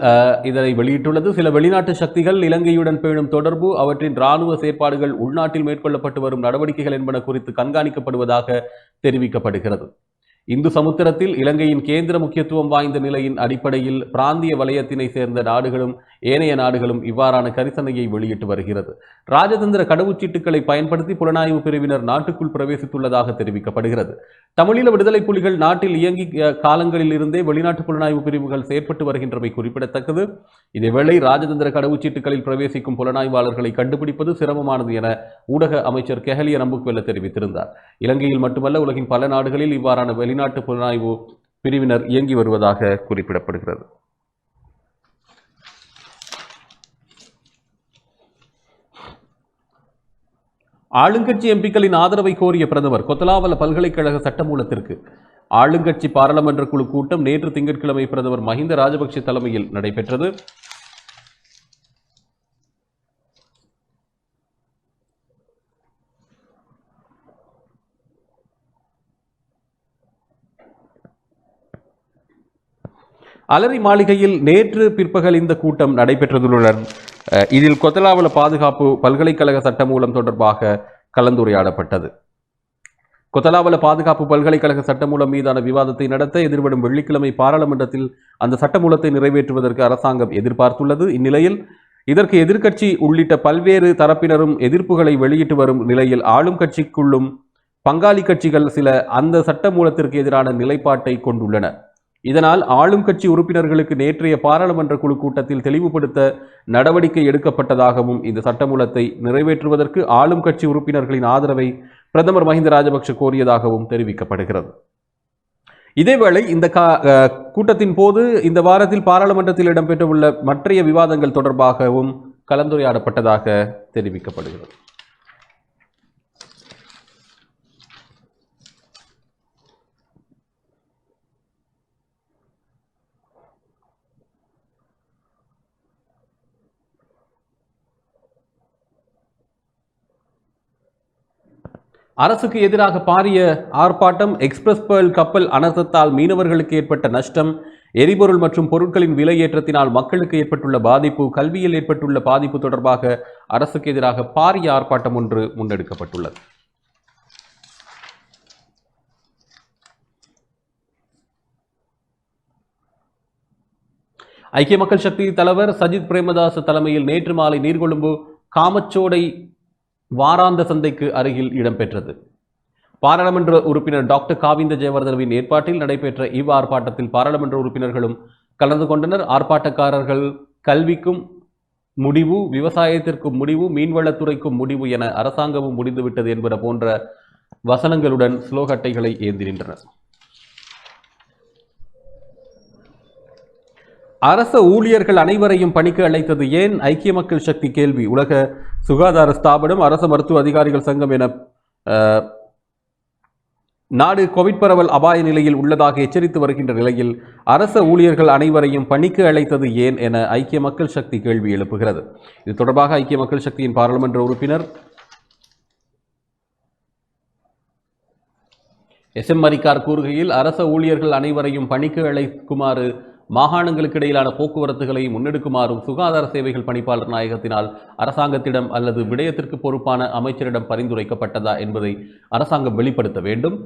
இதனை வெளியிட்டுள்ளது. சில வெளிநாட்டு சக்திகள் இலங்கையுடன் பேணும் தொடர்பு, அவற்றின் இராணுவ செயற்பாடுகள், உள்நாட்டில் மேற்கொள்ளப்பட்டு வரும் நடவடிக்கைகள் என்பன குறித்து கண்காணிக்கப்படுவதாக தெரிவிக்கப்படுகிறது. இந்து சமுத்திரத்தில் இலங்கையின் கேந்திர முக்கியத்துவம் வாய்ந்த நிலையின் அடிப்படையில் பிராந்திய வலயத்தினை சேர்ந்த நாடுகளும் ஏனைய நாடுகளும் இவ்வாறான கரிசனையை வெளியிட்டு வருகிறது. ராஜதந்திர கடவுச்சீட்டுகளை பயன்படுத்தி புலனாய்வு பிரிவினர் நாட்டுக்குள் பிரவேசித்துள்ளதாக தெரிவிக்கப்படுகிறது. தமிழீழ விடுதலை புலிகள் நாட்டில் இயங்கிய காலங்களில் இருந்தே வெளிநாட்டு புலனாய்வு பிரிவுகள் செயற்பட்டு வருகின்றமை குறிப்பிடத்தக்கது. இதேவேளை ராஜதந்திர கடவுச்சீட்டுகளில் பிரவேசிக்கும் புலனாய்வாளர்களை கண்டுபிடிப்பது சிரமமானது என ஊடக அமைச்சர் கெஹலிய நம்புக்வெல்ல தெரிவித்திருந்தார். இலங்கையில் மட்டுமல்ல, உலகின் பல நாடுகளில் இவ்வாறான வெளிநாட்டு புலனாய்வு பிரிவினர் இயங்கி வருவதாக குறிப்பிடப்படுகிறது. ஆளுங்கட்சி எம்பிக்களின் ஆதரவை கோரிய பிரதமர் கொத்தலாவல பல்கலைக்கழக சட்டமூலத்திற்கு ஆளுங்கட்சி பாராளுமன்ற குழு கூட்டம் நேற்று திங்கட்கிழமை பிரதமர் மஹிந்த ராஜபக்ஷ தலைமையில் நடைபெற்றது. அலரி மாளிகையில் நேற்று பிற்பகல் இந்த கூட்டம் நடைபெற்றதுடன் இதில் கொத்தலாவல பாதுகாப்பு பல்கலைக்கழக சட்டமூலம் தொடர்பாக கலந்துரையாடப்பட்டது. கொத்தலாவல பாதுகாப்பு பல்கலைக்கழக சட்டமூலம் மீதான விவாதத்தை நடத்த எதிர்வரும் வெள்ளிக்கிழமை பாராளுமன்றத்தில் அந்த சட்டமூலத்தை நிறைவேற்றுவதற்கு அரசாங்கம் எதிர்பார்த்துள்ளது. இந்நிலையில் இதற்கு எதிர்க்கட்சி உள்ளிட்ட பல்வேறு தரப்பினரும் எதிர்ப்புகளை வெளியிட்டு வரும் நிலையில் ஆளும் கட்சிக்குள்ளும் பங்காளி கட்சிகள் சில அந்த சட்டமூலத்திற்கு எதிரான நிலைப்பாட்டை கொண்டுள்ளன. இதனால் ஆளும் கட்சி உறுப்பினர்களுக்கு நேற்றைய பாராளுமன்ற குழு கூட்டத்தில் தெளிவுபடுத்த நடவடிக்கை எடுக்கப்பட்டதாகவும் இந்த சட்டமூலத்தை நிறைவேற்றுவதற்கு ஆளும் கட்சி உறுப்பினர்களின் ஆதரவை பிரதமர் மஹிந்த ராஜபக்ஷ கோரியதாகவும் தெரிவிக்கப்படுகிறது. இதேவேளை இந்த கூட்டத்தின் போது இந்த வாரத்தில் பாராளுமன்றத்தில் இடம்பெற்றுள்ள மற்றைய விவாதங்கள் தொடர்பாகவும் கலந்துரையாடப்பட்டதாக தெரிவிக்கப்படுகிறது. அரசுக்கு எதிராக பாரிய ஆர்ப்பாட்டம். எக்ஸ்பிரஸ் பேர்ல் கப்பல் அனர்த்தத்தால் மீனவர்களுக்கு ஏற்பட்ட நஷ்டம், எரிபொருள் மற்றும் பொருட்களின் விலை ஏற்றத்தினால் மக்களுக்கு ஏற்பட்டுள்ள பாதிப்பு, கல்வியில் ஏற்பட்டுள்ள பாதிப்பு தொடர்பாக அரசுக்கு எதிராக பாரிய ஆர்ப்பாட்டம் ஒன்று முன்னெடுக்கப்பட்டுள்ளது. ஐக்கிய மக்கள் சக்தி தலைவர் சஜித் பிரேமதாச தலைமையில் நேற்று மாலை நீர்கொழும்பு காமச்சோடை வாராந்த சந்தைக்கு அருகில் இடம்பெற்றது. பாராளுமன்ற உறுப்பினர் டாக்டர் காவிந்த ஜெயவர்தனவின் ஏற்பாட்டில் நடைபெற்ற ஆர்ப்பாட்டத்தில் பாராளுமன்ற உறுப்பினர்களும் கலந்து கொண்டனர். ஆர்ப்பாட்டக்காரர்கள் கல்விக்கும் முடிவு, விவசாயத்திற்கும் முடிவு, மீன்வளத்துறைக்கும் முடிவு என அரசாங்கமும் முடிந்துவிட்டது என்பன போன்ற வசனங்களுடன் ஸ்லோகட்டைகளை ஏந்தி நின்றனர். அரச ஊழியர்கள் அனைவரையும் பணிக்கு அழைத்தது ஏன்? ஐக்கிய மக்கள் சக்தி கேள்வி. உலக சுகாதார ஸ்தாபனம், அரச மருத்துவ அதிகாரிகள் சங்கம் என நாடு கோவிட் பரவல் அபாய நிலையில் உள்ளதாக எச்சரித்து வருகின்ற நிலையில் அரச ஊழியர்கள் அனைவரையும் பணிக்கு அழைத்தது ஏன் என ஐக்கிய மக்கள் சக்தி கேள்வி எழுப்புகிறது. இது தொடர்பாக ஐக்கிய மக்கள் சக்தியின் பாராளுமன்ற உறுப்பினர் எஸ்.எம். மரிக்கார் கூறுகையில், அரச ஊழியர்கள் அனைவரையும் பணிக்கு அழைக்குமாறு மாகாணங்களுக்கு இடையிலான போக்குவரத்துகளை முன்னெடுக்குமாறும் சுகாதார சேவைகள் பணிப்பாளர் நாயகத்தினால் அரசாங்கத்திடம் அல்லது விடயத்திற்கு பொறுப்பான அமைச்சரிடம் பரிந்துரைக்கப்பட்டதா என்பதை அரசாங்கம் வெளிப்படுத்த வேண்டும்.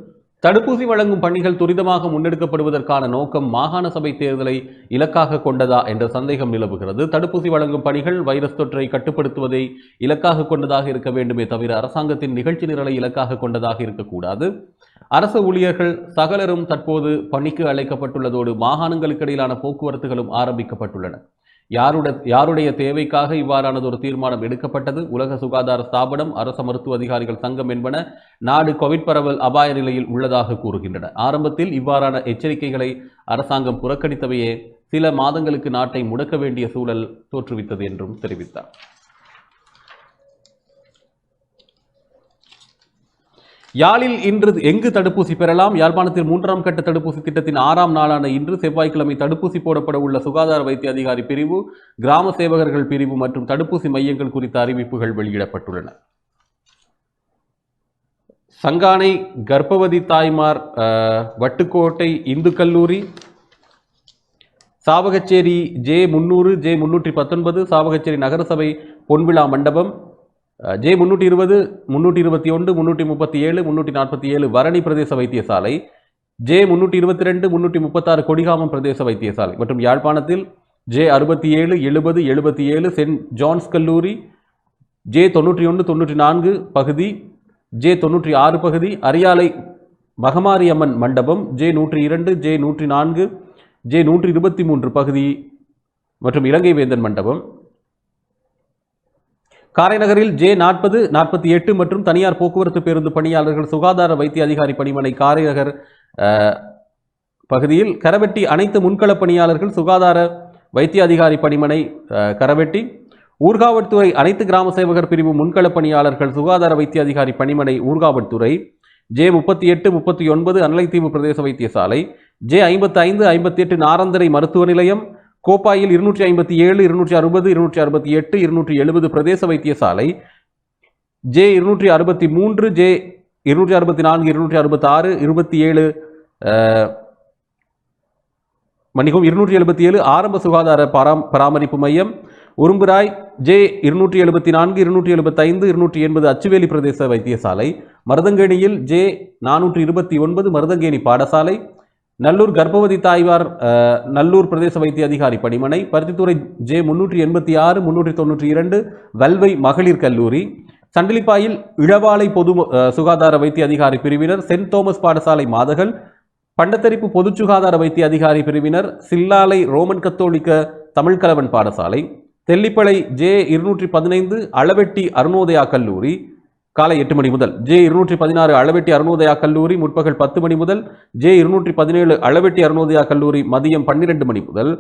தடுப்பூசி வழங்கும் பணிகள் துரிதமாக முன்னெடுக்கப்படுவதற்கான நோக்கம் மாகாண சபை தேர்தலை இலக்காக கொண்டதா என்ற சந்தேகம் நிலவுகிறது. தடுப்பூசி வழங்கும் பணிகள் வைரஸ் தொற்றை கட்டுப்படுத்துவதை இலக்காக கொண்டதாக இருக்க வேண்டுமே தவிர அரசாங்கத்தின் நிகழ்ச்சி நிரலை இலக்காக கொண்டதாக இருக்கக்கூடாது. அரசு ஊழியர்கள் சகலரும் தற்போது பணிக்கு அழைக்கப்பட்டுள்ளதோடு மாகாணங்களுக்கு இடையிலான போக்குவரத்துகளும் ஆரம்பிக்கப்பட்டுள்ளன. யாருடைய தேவைக்காக இவ்வாறானது ஒரு தீர்மானம் எடுக்கப்பட்டது? உலக சுகாதார ஸ்தாபனம், அரச மருத்துவ அதிகாரிகள் சங்கம் என்பன நாடு கோவிட் பரவல் அபாய நிலையில் உள்ளதாக கூறுகின்றன. ஆரம்பத்தில் இவ்வாறான எச்சரிக்கைகளை அரசாங்கம் புறக்கணித்தவையே சில மாதங்களுக்கு நாட்டை முடக்க வேண்டிய சூழல் தோற்றுவித்தது என்றும் தெரிவித்தார். யாழில் இன்று எங்கு தடுப்பூசி பெறலாம்? யாழ்ப்பாணத்தில் 3ஆம் கட்ட தடுப்பூசி திட்டத்தின் 6ஆம் நாளான இன்று செவ்வாய்க்கிழமை தடுப்பூசி போடப்பட உள்ள சுகாதார வைத்திய அதிகாரி பிரிவு, கிராம சேவகர்கள் பிரிவு மற்றும் தடுப்பூசி மையங்கள் குறித்த அறிவிப்புகள் வெளியிடப்பட்டுள்ளன. சங்கானை கர்ப்பவதி தாய்மார் வட்டுக்கோட்டை இந்து கல்லூரி, சாவகச்சேரி J300, J319, சாவகச்சேரி நகரசபை பொன்விழா மண்டபம், J320, 321, 337, 347 வரணி பிரதேச வைத்தியசாலை, J322, 336 கொடிகாமம் பிரதேச வைத்தியசாலை மற்றும் யாழ்ப்பாணத்தில் J67, 70, 77 சென்ட் ஜான்ஸ் கல்லூரி, J91, 94 பகுதி, J96 பகுதி, அரியாலை மகமாரியம்மன் மண்டபம், J102, J104, J123 பகுதி மற்றும் இலங்கை வேந்தன் மண்டபம், காரைநகரில் J40, 48 மற்றும் தனியார் போக்குவரத்து பேருந்து பணியாளர்கள் சுகாதார வைத்திய அதிகாரி பணிமனை காரைநகர் பகுதியில், கரவெட்டி அனைத்து முன்களப் பணியாளர்கள் சுகாதார வைத்திய அதிகாரி பணிமனை கரவெட்டி, ஊர்காவற்துறை அனைத்து கிராம சேவகர் பிரிவு முன்களப் பணியாளர்கள் சுகாதார வைத்திய அதிகாரி பணிமனை ஊர்காவற்துறை, J38, 39 அனலைத்தீவு பிரதேச வைத்தியசாலை, J55, 58 நாரந்தரை மருத்துவ நிலையம், கோப்பாயில் 257, 260, 268, 270 பிரதேச வைத்தியசாலை, J263, J264, 266, 27 277 ஆரம்ப சுகாதார பராமரிப்பு மையம், உரும்புராய் J274, 275, 280 அச்சுவேலி பிரதேச வைத்தியசாலை, மருதங்கேணியில் J429 மருதங்கேணி பாடசாலை, நல்லூர் கர்ப்பவதி தாய்வார் நல்லூர் பிரதேச வைத்திய அதிகாரி பணிமனை, பருத்தித்துறை J386, 392 வல்வை மகளிர் கல்லூரி, சண்டிலிப்பாயில் இளவாலை பொது சுகாதார வைத்திய அதிகாரி பிரிவினர், சென்ட் தோமஸ் பாடசாலை மாதகள், பண்டத்தரிப்பு பொது சுகாதார வைத்திய அதிகாரி பிரிவினர், சில்லாலை ரோமன் கத்தோலிக்க தமிழ்கலவன் பாடசாலை, தெல்லிப்பளை J215 அளவெட்டி அருணோதயா கல்லூரி காலை 8 மணி முதல், J216 அளவெட்டி அருணோதயா கல்லூரி முற்பகல் 10 மணி முதல், J217 அளவெட்டி அருணோதயா கல்லூரி மதியம் 12 மணி முதல்,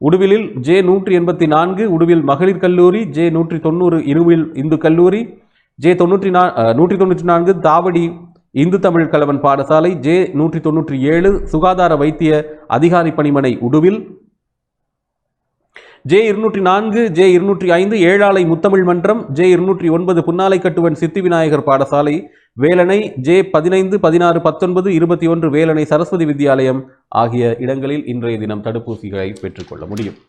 உடுவிலில் J184 உடுவில் மகளிர் கல்லூரி, J190 இருவில் இந்து கல்லூரி, J194 தாவடி இந்து தமிழ் கலவன் பாடசாலை, J197 சுகாதார வைத்திய அதிகாரி பணிமனை உடுவில், J204, J205 ஏழாலை முத்தமிழ் மன்றம், J209 புன்னாலை கட்டுவன் சித்தி விநாயகர் பாடசாலை வேலனை, J15, 16, 19, 21 வேலனை சரஸ்வதி வித்யாலயம் ஆகிய இடங்களில் இன்றைய தினம் தடுப்பூசிகளை பெற்றுக்கொள்ள முடியும்.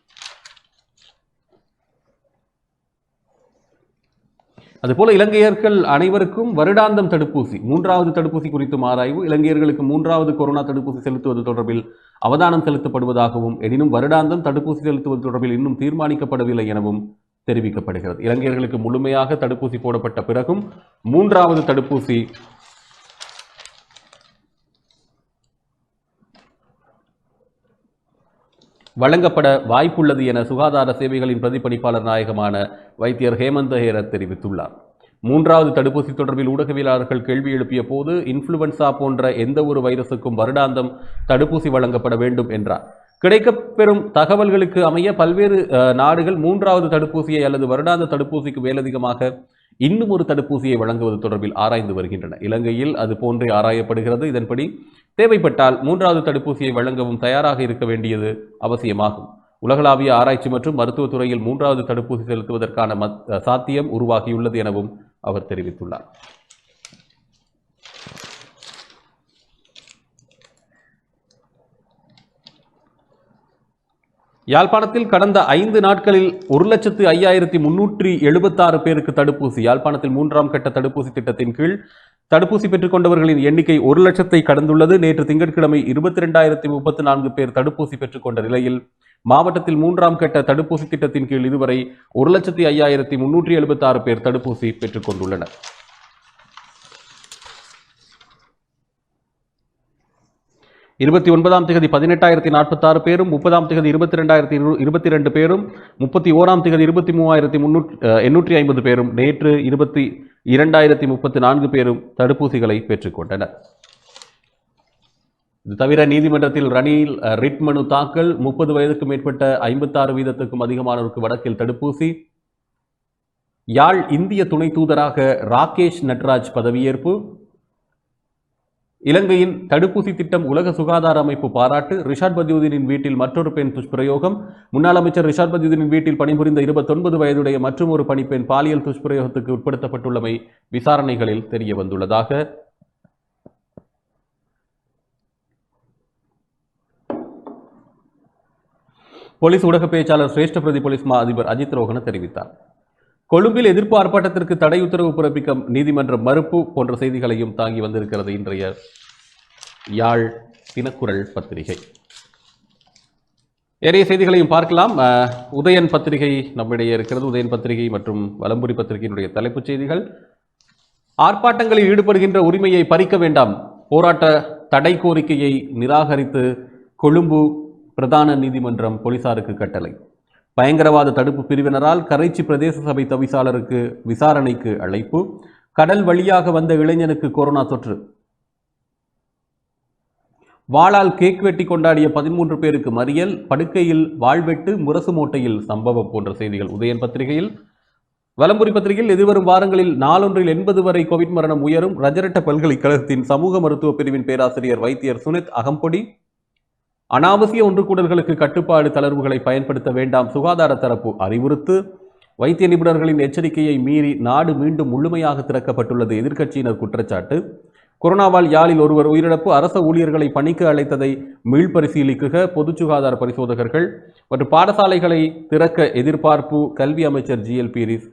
அதுபோல இலங்கையர்கள் அனைவருக்கும் வருடாந்தம் தடுப்பூசி, 3வது தடுப்பூசி குறித்தும் ஆராய்வு. இலங்கையர்களுக்கு 3வது கொரோனா தடுப்பூசி செலுத்துவது தொடர்பில் அவதானம் செலுத்தப்படுவதாகவும், எனினும் வருடாந்தம் தடுப்பூசி செலுத்துவது தொடர்பில் இன்னும் தீர்மானிக்கப்படவில்லை எனவும் தெரிவிக்கப்படுகிறது. இலங்கையர்களுக்கு முழுமையாக தடுப்பூசி போடப்பட்ட பிறகும் 3வது தடுப்பூசி வழங்கப்பட வாய்ப்புள்ளது என சுகாதார சேவைகளின் பிரதிபலிப்பாளர் நாயகமான வைத்தியர் ஹேமந்த ஹேரத் தெரிவித்துள்ளார். 3வது தடுப்பூசி தொடர்பில் ஊடகவியலாளர்கள் கேள்வி எழுப்பிய போது, இன்ஃப்ளூவன்சா போன்ற எந்த ஒரு வைரசுக்கும் வருடாந்தம் தடுப்பூசி வழங்கப்பட வேண்டும் என்றார். கிடைக்கப்பெறும் தகவல்களுக்கு அமைய பல்வேறு நாடுகள் 3வது தடுப்பூசியை அல்லது வருடாந்த தடுப்பூசிக்கு மேலதிகமாக இன்னும் ஒரு தடுப்பூசியை வழங்குவது தொடர்பில் ஆராய்ந்து வருகின்றன. இலங்கையில் அது போன்றே ஆராயப்படுகிறது. இதன்படி தேவைப்பட்டால் 3வது தடுப்பூசியை வழங்கவும் தயாராக இருக்க வேண்டியது அவசியமாகும். உலகளாவிய ஆராய்ச்சி மற்றும் மருத்துவத்துறையில் 3வது தடுப்பூசி செலுத்துவதற்கான சாத்தியம் உருவாகியுள்ளது எனவும் அவர் தெரிவித்துள்ளார். யாழ்ப்பாணத்தில் கடந்த 5 நாட்களில் 1,05,376 பேருக்கு தடுப்பூசி. யாழ்ப்பாணத்தில் 3ஆம் கட்ட தடுப்பூசி திட்டத்தின் கீழ் தடுப்பூசி பெற்றுக் கொண்டவர்களின் எண்ணிக்கை 1 லட்சத்தை கடந்துள்ளது. நேற்று திங்கட்கிழமை 22,034 பேர் தடுப்பூசி பெற்றுக் கொண்ட நிலையில் மாவட்டத்தில் 3ஆம் கட்ட தடுப்பூசி திட்டத்தின் கீழ் இதுவரை 1,05,376 பேர் தடுப்பூசி பெற்றுக் கொண்டுள்ளனர். இருபத்தி 9ஆம் தேதி 18,046 பேரும், 30ஆம் தேதி 22,022 பேரும், 31ஆம் தேதி 23,850 பேரும், நேற்று 22,034 பேரும் தடுப்பூசிகளை பெற்றுக்கொண்டனர். இது தவிர நீதிமன்றத்தில் ரணில் ரிட் மனு தாக்கல். 30 வயதுக்கு மேற்பட்ட 56% அதிகமானோருக்கு வடக்கில் தடுப்பூசி. யாழ் இந்திய துணை தூதராக ராகேஷ் நட்ராஜ் பதவியேற்பு. இலங்கையின் தடுப்பூசி திட்டம் உலக சுகாதார அமைப்பு பாராட்டு. ரிஷாட் பதியுதீனின் வீட்டில் மற்றொரு பெண் துஷ்பிரயோகம். முன்னாள் அமைச்சர் ரிஷாட் பதியுதீனின் வீட்டில் பணிபுரிந்த 29 வயதுடைய மற்றும் ஒரு பணிப்பெண் பாலியல் துஷ்பிரயோகத்துக்கு உட்படுத்தப்பட்டுள்ளமை விசாரணைகளில் தெரிய வந்துள்ளதாக போலீஸ் ஊடக பேச்சாளர் சிரேஷ்ட பிரதி போலீஸ் மா அதிபர் அஜித் ரோஹன தெரிவித்தார். கொழும்பில் எதிர்ப்பு ஆர்ப்பாட்டத்திற்கு தடை உத்தரவு பிறப்பிக்க நீதிமன்றம் மறுப்பு போன்ற செய்திகளையும் தாங்கி வந்திருக்கிறது இன்றைய யாழ் தினக்குரல் பத்திரிகை. நிறைய செய்திகளையும் பார்க்கலாம். உதயன் பத்திரிகை நம்மிடையே இருக்கிறது. உதயன் பத்திரிகை மற்றும் வலம்புரி பத்திரிகையினுடைய தலைப்புச் செய்திகள்: ஆர்ப்பாட்டங்களில் ஈடுபடுகின்ற உரிமையை பறிக்க வேண்டாம், போராட்ட தடை கோரிக்கையை நிராகரித்து கொழும்பு பிரதான நீதிமன்றம் போலீசாருக்கு கட்டளை. பயங்கரவாத தடுப்பு பிரிவினரால் கரைச்சி பிரதேச சபை தவிசாளருக்கு விசாரணைக்கு அழைப்பு. கடல் வழியாக வந்த இளைஞனுக்கு கொரோனா தொற்று. வாளால் கேக் வெட்டி கொண்டாடிய 13 பேருக்கு மறியல். படுக்கையில் வாழ்வெட்டு, முரசு மூட்டையில் சம்பவம் போன்ற செய்திகள் உதயன் பத்திரிகையில். வலம்புரி பத்திரிகையில் எதிர்வரும் வாரங்களில் நாளொன்றில் 80 வரை கோவிட் மரணம் உயரும். ரஜரட்ட பல்கலைக்கழகத்தின் சமூக மருத்துவ பிரிவின் பேராசிரியர் வைத்தியர் சுனித் அகம்பொடி. அனாவசிய ஒன்றுகூடல்களுக்கு கட்டுப்பாடு தளர்வுகளை பயன்படுத்த வேண்டாம், சுகாதார தரப்பு அறிவுறுத்து. வைத்திய நிபுணர்களின் எச்சரிக்கையை மீறி நாடு மீண்டும் முழுமையாக திறக்கப்பட்டுள்ளது, எதிர்க்கட்சியினர் குற்றச்சாட்டு. கொரோனாவால் யாழில் ஒருவர் உயிரிழப்பு. அரச ஊழியர்களை பணிக்கு அழைத்ததை மீள்பரிசீலிக்குக பொது சுகாதார பரிசோதகர்கள். மற்றும் பாடசாலைகளை திறக்க எதிர்பார்ப்பு, கல்வி அமைச்சர் GL பீரிஸ்.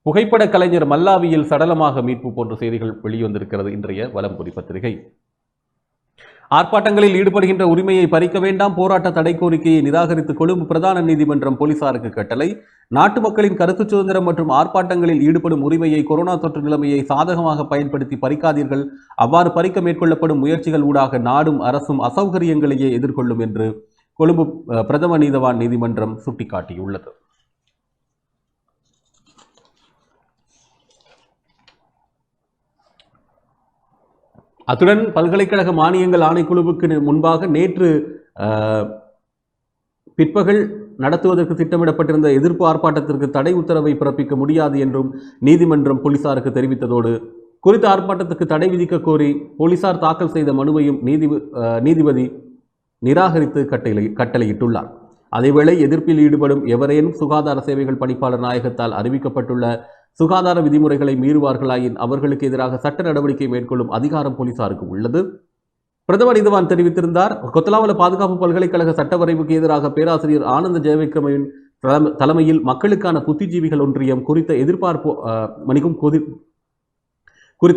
புகைப்பட கலைஞர் மல்லாவியில் சடலமாக மீட்பு போன்ற செய்திகள் வெளிவந்திருக்கிறது இன்றைய வலம்புரி பத்திரிகை. ஆர்ப்பாட்டங்களில் ஈடுபடுகின்ற உரிமையை பறிக்க வேண்டாம், போராட்ட தடை கோரிக்கையை நிராகரித்து கொழும்பு பிரதான நீதிமன்றம் போலீசாருக்கு கட்டளை. நாட்டு மக்களின் கருத்து சுதந்திரம் மற்றும் ஆர்ப்பாட்டங்களில் ஈடுபடும் உரிமையை கொரோனா தொற்று நிலைமையை சாதகமாக பயன்படுத்தி பறிக்காதீர்கள். அவ்வாறு பறிக்க மேற்கொள்ளப்படும் முயற்சிகள் ஊடாக நாடும் அரசும் அசௌகரியங்களையே எதிர்கொள்ளும் என்று கொழும்பு பிரதம நீதவான் நீதிமன்றம் சுட்டிக்காட்டியுள்ளது. அத்துடன் பல்கலைக்கழக மானியங்கள் ஆணைக்குழுவுக்கு முன்பாக நேற்று பிற்பகல் நடத்துவதற்கு திட்டமிடப்பட்டிருந்த எதிர்ப்பு ஆர்ப்பாட்டத்திற்கு தடை உத்தரவை பிறப்பிக்க முடியாது என்றும் நீதிமன்றம் போலீசாருக்கு தெரிவித்ததோடு, குறித்த ஆர்ப்பாட்டத்துக்கு தடை விதிக்க கோரி போலீசார் தாக்கல் செய்த மனுவையும் நீதிபதி நிராகரித்து கட்டளையிட்டுள்ளார். அதேவேளை எதிர்ப்பில் ஈடுபடும் எவரேனும் சுகாதார சேவைகள் பணிப்பாளர் நாயகத்தால் அறிவிக்கப்பட்டுள்ள சுகாதார விதிமுறைகளை மீறுவார்களாயின் அவர்களுக்கு எதிராக சட்ட நடவடிக்கை மேற்கொள்ளும் அதிகாரம் போலீசாருக்கு உள்ளது. பிரதமர் இதுவான் தெரிவித்திருந்தார். கொத்தலாவல பாதுகாப்பு பல்கலைக்கழக சட்ட வரைவுக்கு எதிராக பேராசிரியர் ஆனந்த ஜெயவிக்ரமவின் தலைமையில் மக்களுக்கான புத்திஜீவிகள் ஒன்றியம் குறித்த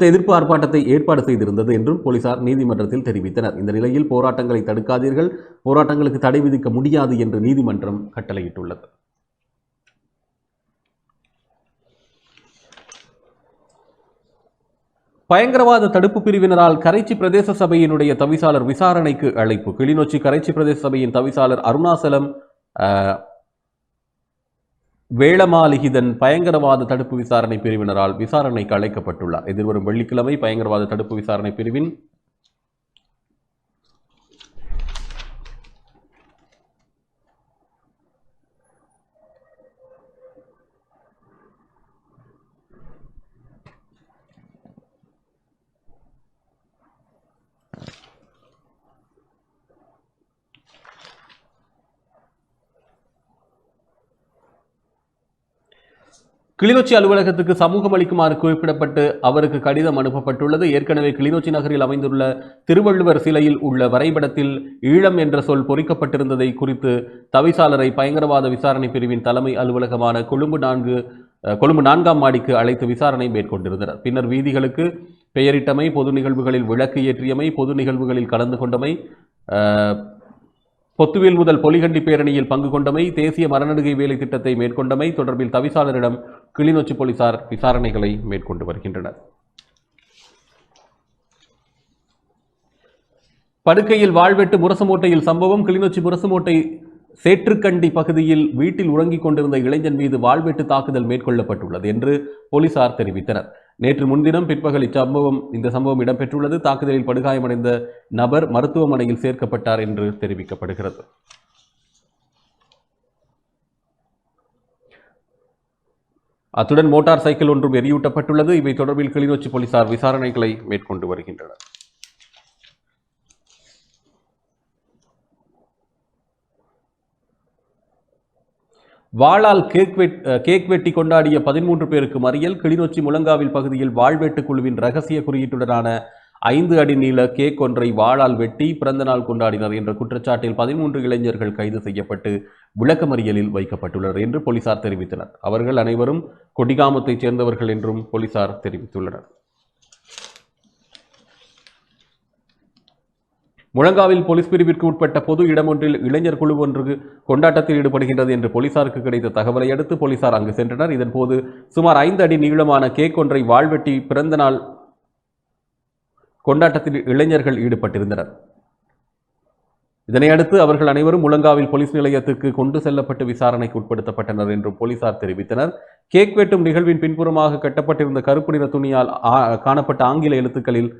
எதிர்ப்பு ஆர்ப்பாட்டத்தை ஏற்பாடு செய்திருந்தது என்றும் போலீசார் நீதிமன்றத்தில் தெரிவித்தனர். இந்த நிலையில் போராட்டங்களை தடுக்காதீர்கள், போராட்டங்களுக்கு தடை விதிக்க முடியாது என்று நீதிமன்றம் கட்டளையிட்டுள்ளது. பயங்கரவாத தடுப்பு பிரிவினரால் கரைச்சி பிரதேச சபையினுடைய தவிசாளர் விசாரணைக்கு அழைப்பு. கிளிநொச்சி கரைச்சி பிரதேச சபையின் தவிசாளர் அருணாசலம் வேளமாலிகிதன் பயங்கரவாத தடுப்பு விசாரணை பிரிவினரால் விசாரணைக்கு அழைக்கப்பட்டுள்ளார். எதிர்வரும் வெள்ளிக்கிழமை பயங்கரவாத தடுப்பு விசாரணை பிரிவின் கிளிநொச்சி அலுவலகத்துக்கு சமூகம் அளிக்குமாறு குறிப்பிடப்பட்டு அவருக்கு கடிதம் அனுப்பப்பட்டுள்ளது. ஏற்கனவே கிளிநொச்சி நகரில் அமைந்துள்ள திருவள்ளுவர் சிலையில் உள்ள வரைபடத்தில் ஈழம் என்ற சொல் பொறிக்கப்பட்டிருந்ததை குறித்து தவிசாளரை பயங்கரவாத விசாரணை பிரிவின் தலைமை அலுவலகமான கொழும்பு 4ஆம் மாடிக்கு அழைத்து விசாரணை மேற்கொண்டிருந்தனர். பின்னர் வீதிகளுக்கு பெயரிட்டமை, பொது நிகழ்வுகளில் விளக்கு ஏற்றியமை, பொது நிகழ்வுகளில் கலந்து கொண்டமை, பொத்துவில் முதல் பொலிகண்டி பேரணியில் பங்கு கொண்டமை, தேசிய மரநடுகை வேலை திட்டத்தை மேற்கொண்டமை தொடர்பில் தவிசாளரிடம் கிளிநொச்சி போலீசார் விசாரணைகளை மேற்கொண்டு வருகின்றனர். படுக்கையில் வாழ்வெட்டு முரசுமோட்டையில் சம்பவம். கிளிநொச்சி முரசுமோட்டை சேற்றுக்கண்டி பகுதியில் வீட்டில் உறங்கிக் கொண்டிருந்த இளைஞன் மீது வாழ்வெட்டு தாக்குதல் மேற்கொள்ளப்பட்டுள்ளது என்று போலீசார் தெரிவித்தனர். நேற்று முன்தினம் பிற்பகல் இந்த சம்பவம் இடம்பெற்றுள்ளது. தாக்குதலில் படுகாயமடைந்த நபர் மருத்துவமனையில் சேர்க்கப்பட்டார் என்று தெரிவிக்கப்படுகிறது. அத்துடன் மோட்டார் சைக்கிள் ஒன்றும் எரியூட்டப்பட்டுள்ளது. இவை தொடர்பில் கிளிநொச்சி போலீசார் விசாரணைகளை மேற்கொண்டு வருகின்றனர். வாளால் கேக் வெட்டி கொண்டாடிய 13 பேருக்கு மறியல். கிளிநொச்சி முழங்காவில் பகுதியில் வாழ்வெட்டு குழுவின் ரகசிய குறியீட்டுடனான 5 அடி நீள கேக் ஒன்றை வாளால் வெட்டி பிறந்தநாள் கொண்டாடினர் என்ற குற்றச்சாட்டில் 13 இளைஞர்கள் கைது செய்யப்பட்டு விளக்கமறியலில் வைக்கப்பட்டுள்ளனர் என்று போலீசார் தெரிவித்தனர். அவர்கள் அனைவரும் கொடிகாமத்தைச் சேர்ந்தவர்கள் என்றும் போலீசார் தெரிவித்துள்ளனர். முழங்காவில் போலீஸ் பிரிவிற்கு உட்பட்ட பொது இடமொன்றில் இளைஞர் குழு ஒன்று கொண்டாட்டத்தில் ஈடுபடுகின்றது என்று போலீசாருக்கு கிடைத்த தகவலை அடுத்து போலீசார் அங்கு சென்றனர். இதன்போது சுமார் 5 அடி நீளமான கேக் ஒன்றை வாழ்வெட்டி பிறந்தநாள் கொண்டாட்டத்தில் இளைஞர்கள் ஈடுபட்டிருந்தனர். இதனையடுத்து அவர்கள் அனைவரும் முழங்காவில் போலீஸ் நிலையத்துக்கு கொண்டு செல்லப்பட்டு விசாரணைக்கு உட்படுத்தப்பட்டனர் என்றும் போலீசார் தெரிவித்தனர். கேக் வெட்டும் நிகழ்வின் பின்புறமாக கட்டப்பட்டிருந்த கருப்பு நிற துணியால் காணப்பட்ட ஆங்கில எழுத்துக்களில்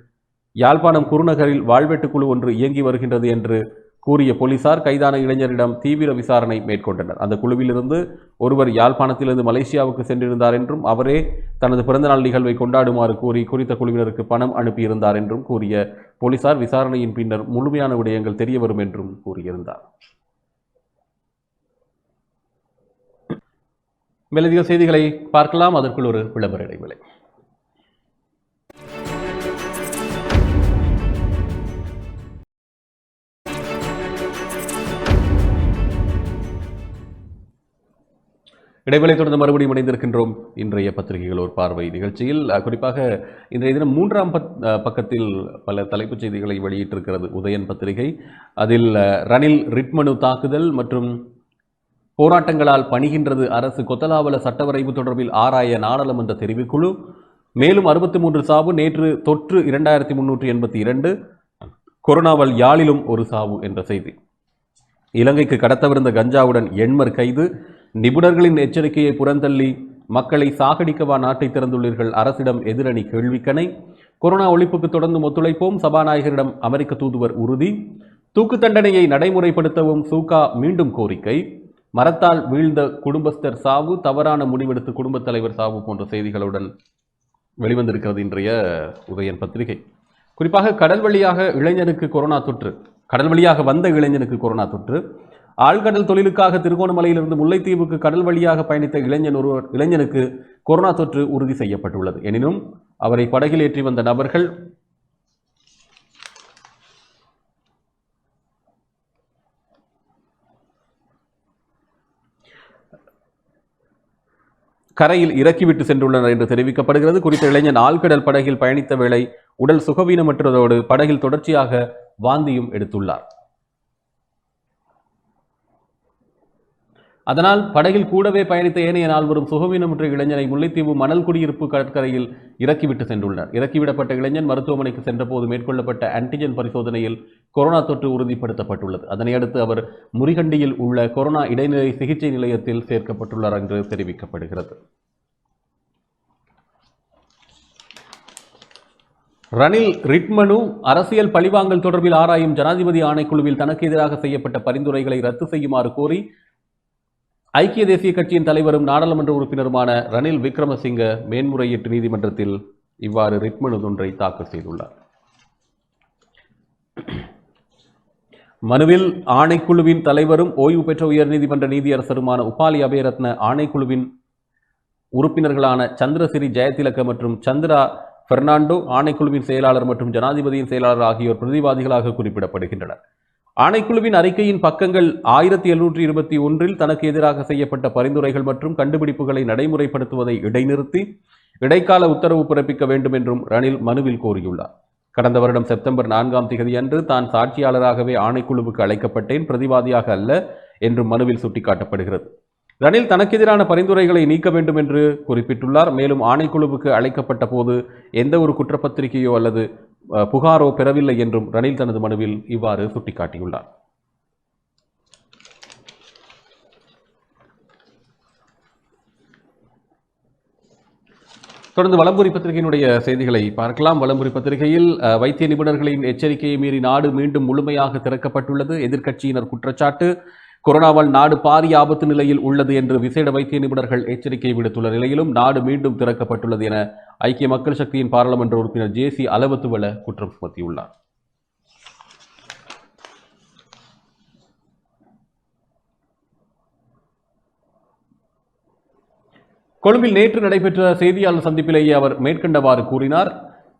யாழ்ப்பாணம் குருநகரில் வாழ்வெட்டு குழு ஒன்று இயங்கி வருகின்றது என்று கூறிய போலீசார் கைதான இளைஞரிடம் தீவிர விசாரணை மேற்கொண்டனர். அந்த குழுவிலிருந்து ஒருவர் யாழ்ப்பாணத்திலிருந்து மலேசியாவுக்கு சென்றிருந்தார் என்றும் அவரே தனது பிறந்தநாள் நிகழ்வை கொண்டாடுமாறு கூறி குறித்த குழுவினருக்கு பணம் அனுப்பியிருந்தார் என்றும் கூறிய போலீசார் விசாரணையின் பின்னர் முழுமையான விடயங்கள் தெரியவரும் என்றும் கூறியிருந்தார். மேலதிக செய்திகளை பார்க்கலாம். அதற்குள் ஒரு விளம்பர இடைவேளை. இடைவெளி தொடர்ந்து மறுபடியும் இணைந்திருக்கின்றோம். இன்றைய பத்திரிகைகள் ஒரு பார்வை நிகழ்ச்சியில் குறிப்பாக இன்றைய தினம் 3ஆம் பக்கத்தில் பல தலைப்புச் செய்திகளை வெளியிட்டிருக்கிறது உதயன் பத்திரிகை. அதில் ரணில் ரிட்மனு தாக்குதல் மற்றும் போராட்டங்களால் பணிகின்றது அரசு, கொத்தலாவல சட்டவரைவு தொடர்பில் ஆராய நாடாளுமன்ற தெரிவுக்குழு, மேலும் 63 சாவு, நேற்று தொற்று 2382, கொரோனாவால் யாழிலும் ஒரு சாவு என்ற செய்தி. இலங்கைக்கு கடத்தவிருந்த கஞ்சாவுடன் எண்மர் கைது, நிபுணர்களின் எச்சரிக்கையை புறந்தள்ளி மக்களை சாகடிக்கவா நாட்டை திறந்துள்ளீர்கள், அரசிடம் எதிரணி கேள்விக்கணை, கொரோனா ஒழிப்புக்கு தொடர்ந்து ஒத்துழைப்போம், சபாநாயகரிடம் அமெரிக்க தூதுவர் உறுதி, தூக்கு தண்டனையை நடைமுறைப்படுத்தவும் சூகா மீண்டும் கோரிக்கை, மரத்தால் வீழ்ந்த குடும்பஸ்தர் சாவு, தவறான முடிவெடுத்து குடும்பத் தலைவர் சாவு போன்ற செய்திகளுடன் வெளிவந்திருக்கிறது இன்றைய உதயன் பத்திரிகை. குறிப்பாக கடல் வழியாக வந்த இளைஞனுக்கு கொரோனா தொற்று, ஆழ்கடல் தொழிலுக்காக திருகோணமலையிலிருந்து முல்லைத்தீவுக்கு கடல் வழியாக பயணித்த இளைஞனுக்கு கொரோனா தொற்று உறுதி செய்யப்பட்டுள்ளது. எனினும் அவரை படகில் ஏற்றி வந்த நபர்கள் கரையில் இறக்கிவிட்டு சென்றுள்ளனர் என்று தெரிவிக்கப்படுகிறது. குறித்த இளைஞன் ஆழ்கடல் படகில் பயணித்த வேளை உடல் சுகவீனமற்றதோடு படகில் தொடர்ச்சியாக வாந்தியும் எடுத்துள்ளார். அதனால் படகில் கூடவே பயணித்த ஏனைய நால்வரும் சுகவீனமுற்ற இளைஞனை முல்லைத்தீவு மணல் குடியிருப்பு கடற்கரையில் இறக்கிவிட்டு சென்றுள்ளனர். இறக்கிவிடப்பட்ட இளைஞன் மருத்துவமனைக்கு சென்றபோது மேற்கொள்ளப்பட்ட ஆன்டிஜன் பரிசோதனையில் கொரோனா தொற்று உறுதிப்படுத்தப்பட்டுள்ளது. அதனையடுத்து அவர் முறிகண்டியில் உள்ள கொரோனா இடைநிலை சிகிச்சை நிலையத்தில் சேர்க்கப்பட்டுள்ளார் என்று தெரிவிக்கப்படுகிறது. ரணில் ரிட் மனு அரசியல் பழிவாங்கல் தொடர்பில் ஆராயும் ஜனாதிபதி ஆணைக்குழுவில் தனக்கு எதிராக செய்யப்பட்ட பரிந்துரைகளை ரத்து செய்யுமாறு கோரி ஐக்கிய தேசிய கட்சியின் தலைவரும் நாடாளுமன்ற உறுப்பினருமான ரணில் விக்ரமசிங்க மேன்முறையீட்டு நீதிமன்றத்தில் இவ்வாறு ரிட் மனு ஒன்றை தாக்கல் செய்துள்ளார். மனுவில் ஆணைக்குழுவின் தலைவரும் ஓய்வு பெற்ற உயர்நீதிமன்ற நீதியரசருமான உபாலி அபேரத்ன, ஆணைக்குழுவின் உறுப்பினர்களான சந்திரசிறி ஜெயதிலக மற்றும் சந்திரா பெர்னாண்டோ, ஆணைக்குழுவின் செயலாளர் மற்றும் ஜனாதிபதியின் செயலாளர் ஆகியோர் பிரதிவாதிகளாக குறிப்பிடப்படுகின்றனர். ஆணைக்குழுவின் அறிக்கையின் பக்கங்கள் 1721 தனக்கு எதிராக செய்யப்பட்ட பரிந்துரைகள் மற்றும் கண்டுபிடிப்புகளை நடைமுறைப்படுத்துவதை இடைநிறுத்தி இடைக்கால உத்தரவு பிறப்பிக்க வேண்டும் என்றும் ரணில் மனுவில் கோரியுள்ளார். கடந்த வருடம் செப்டம்பர் 4 அன்று தான் சாட்சியாளராகவே ஆணைக்குழுவுக்கு அழைக்கப்பட்டேன், பிரதிவாதியாக அல்ல என்றும் மனுவில் சுட்டிக்காட்டப்படுகிறது. ரணில் தனக்கு எதிரான பரிந்துரைகளை நீக்க வேண்டும் என்று குறிப்பிட்டுள்ளார். மேலும் ஆணைக்குழுவுக்கு அழைக்கப்பட்ட போது எந்த ஒரு குற்றப்பத்திரிகையோ அல்லது புகாரோ பெறவில்லை என்றும் ரணில் தனது மனுவில் இவ்வாறு சுட்டிக்காட்டியுள்ளார். தொடர்ந்து வலம்புரி பத்திரிகையினுடைய செய்திகளை பார்க்கலாம். வலம்புரி பத்திரிகையில் வைத்திய நிபுணர்களின் எச்சரிக்கையை மீறி நாடு மீண்டும் முழுமையாக திறக்கப்பட்டுள்ளது. எதிர்க்கட்சியினர் குற்றச்சாட்டு. கொரோனாவால் நாடு பாரிய ஆபத்து நிலையில் உள்ளது என்று விசேட வைத்திய நிபுணர்கள் எச்சரிக்கை விடுத்துள்ள நிலையிலும் நாடு மீண்டும் திறக்கப்பட்டுள்ளது என ஐக்கிய மக்கள் சக்தியின் பாராளுமன்ற உறுப்பினர் ஜேசி அலவத்துவல குற்றம் சுமத்தியுள்ளார். கொழும்பில் நேற்று நடைபெற்ற செய்தியாளர் சந்திப்பிலேயே அவர் மேற்கண்டவாறு கூறினார்.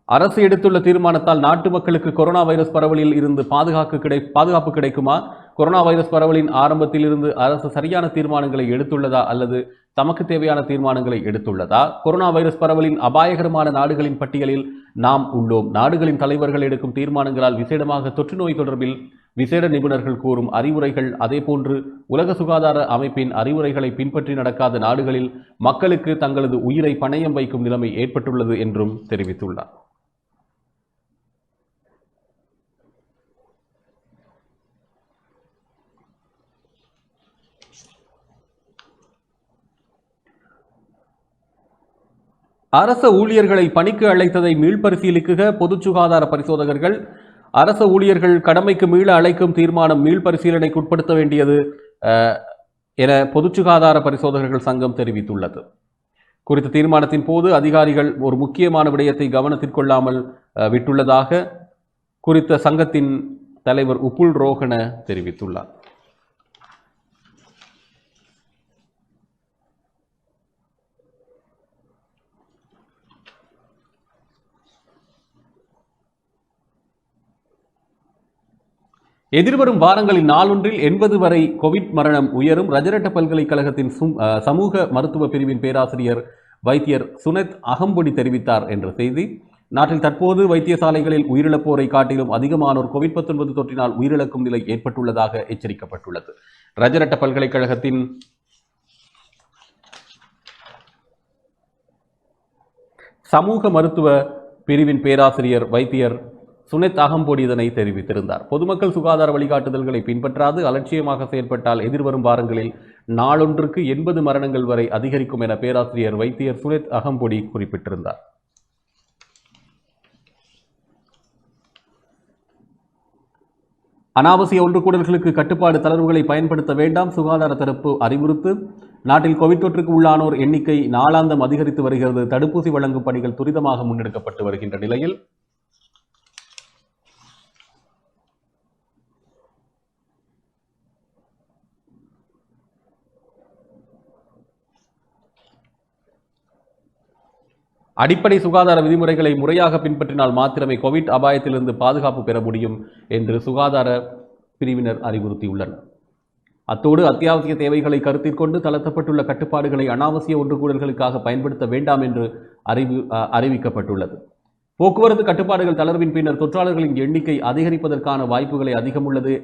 அரசு எடுத்துள்ள தீர்மானத்தால் நாட்டு மக்களுக்கு கொரோனா வைரஸ் பரவலில் இருந்து பாதுகாப்பு கிடைக்குமா? கொரோனா வைரஸ் பரவலின் ஆரம்பத்தில் இருந்து அரசு சரியான தீர்மானங்களை எடுத்துள்ளதா அல்லது தமக்கு தேவையான தீர்மானங்களை எடுத்துள்ளதா? கொரோனா வைரஸ் பரவலின் அபாயகரமான நாடுகளின் பட்டியலில் நாம் உள்ளோம். நாடுகளின் தலைவர்கள் எடுக்கும் தீர்மானங்களால் விசேடமாக தொற்று நோய் தொடர்பில் விசேட நிபுணர்கள் கூறும் அறிவுரைகள், அதேபோன்று உலக சுகாதார அமைப்பின் அறிவுரைகளை பின்பற்றி நடக்காத நாடுகளில் மக்களுக்கு தங்களது உயிரை பணயம் வைக்கும் நிலைமை ஏற்பட்டுள்ளது என்றும் தெரிவித்துள்ளார். அரச ஊழியர்களை பணிக்கு அழைத்ததை மீள்பரிசீலிக்குக பொது சுகாதார பரிசோதகர்கள். அரச ஊழியர்கள் கடமைக்கு மீள அழைக்கும் தீர்மானம் மீள்பரிசீலனைக்கு உட்படுத்த வேண்டியது என பொது சுகாதார பரிசோதகர்கள் சங்கம் தெரிவித்துள்ளது. குறித்த தீர்மானத்தின் போது அதிகாரிகள் ஒரு முக்கியமான விடயத்தை கவனத்திற்கொள்ளாமல் விட்டுள்ளதாக குறித்த சங்கத்தின் தலைவர் உப்புல் ரோஹன தெரிவித்துள்ளார். எதிர்வரும் வாரங்களில் நாளொன்றில் 80 வரை கோவிட் மரணம் உயரும். ரஜரட்ட பல்கலைக்கழகத்தின் சமூக மருத்துவ பிரிவின் பேராசிரியர் வைத்தியர் சுனத் அகம்பொடி தெரிவித்தார் என்ற செய்தி. நாட்டில் தற்போது வைத்தியசாலைகளில் உயிரிழப்போரை காட்டிலும் அதிகமானோர் கோவிட்-19 தொற்றினால் உயிரிழக்கும் நிலை ஏற்பட்டுள்ளதாக எச்சரிக்கப்பட்டுள்ளது. ரஜரட்ட பல்கலைக்கழகத்தின் சமூக மருத்துவ பிரிவின் பேராசிரியர் வைத்தியர் சுனத் அகம்பொடி இதனை தெரிவித்திருந்தார். பொதுமக்கள் சுகாதார வழிகாட்டுதல்களை பின்பற்றாது அலட்சியமாக செயல்பட்டால் எதிர்வரும் வாரங்களில் நாளொன்றுக்கு 80 மரணங்கள் வரை அதிகரிக்கும் என பேராசிரியர் வைத்தியர் சுனத் அகம்பொடி குறிப்பிட்டிருந்தார். அனாவசிய ஒன்று கூடல்களுக்கு கட்டுப்பாடு தளர்வுகளை பயன்படுத்த வேண்டாம், சுகாதார தரப்பு அறிவுறுத்து. நாட்டில் கோவிட் தொற்றுக்கு உள்ளானோர் எண்ணிக்கை நாளாந்தம் அதிகரித்து வருகிறது. தடுப்பூசி வழங்கும் பணிகள் துரிதமாக முன்னெடுக்கப்பட்டு வருகின்ற நிலையில் அடிப்படை சுகாதார விதிமுறைகளை முறையாக பின்பற்றினால் மாத்திரமே கோவிட் அபாயத்திலிருந்து பாதுகாப்பு பெற முடியும் என்று சுகாதார பிரிவினர் அறிவுறுத்தியுள்ளனர். அத்தோடு அத்தியாவசிய தேவைகளை கருத்தில் கொண்டு தளர்த்தப்பட்டுள்ள கட்டுப்பாடுகளை அனாவசிய ஒன்றுகூடல்களுக்காக பயன்படுத்த வேண்டாம் என்று அறிவிக்கப்பட்டுள்ளது. போக்குவரத்து கட்டுப்பாடுகள் தளர்வின் பின்னர் தொற்றாளர்களின் எண்ணிக்கை அதிகரிப்பதற்கான வாய்ப்புகளை அதிகம் உள்ளது.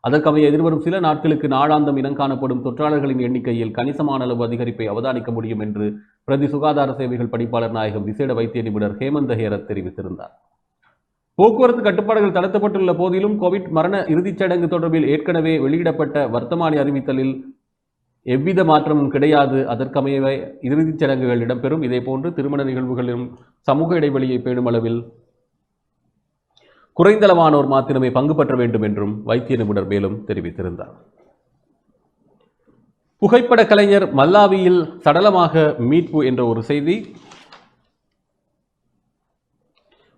அதற்கமைய எதிர்வரும் சில நாட்களுக்கு நாளாந்தம் இனங்காணப்படும் தொற்றாளர்களின் எண்ணிக்கையில் கணிசமான அளவு அதிகரிப்பை அவதானிக்க முடியும் என்று பிரதி சுகாதார சேவைகள் பணிப்பாளர் நாயகம் விசேட வைத்திய நிபுணர் ஹேமந்த ஹேரத் தெரிவித்திருந்தார். போக்குவரத்து கட்டுப்பாடுகள் தளர்த்தப்பட்டுள்ள போதிலும் கோவிட் மரண இறுதிச் சடங்கு தொடர்பில் ஏற்கனவே வெளியிடப்பட்ட வர்த்தமானி அறிவித்தலில் எவ்வித மாற்றமும் கிடையாது. அதற்கமைய இறுதிச் சடங்குகள் இடம்பெறும். இதேபோன்று திருமண நிகழ்வுகளிலும் சமூக இடைவெளியை பேணும் அளவில் குறைந்தளவானோர் மாத்திரமே பங்கு பெற்ற வேண்டும் என்றும் வைத்திய நிபுணர் மேலும் தெரிவித்திருந்தார். புகைப்பட கலைஞர் மல்லாவியில் சடலமாக மீட்பு என்ற ஒரு செய்தி.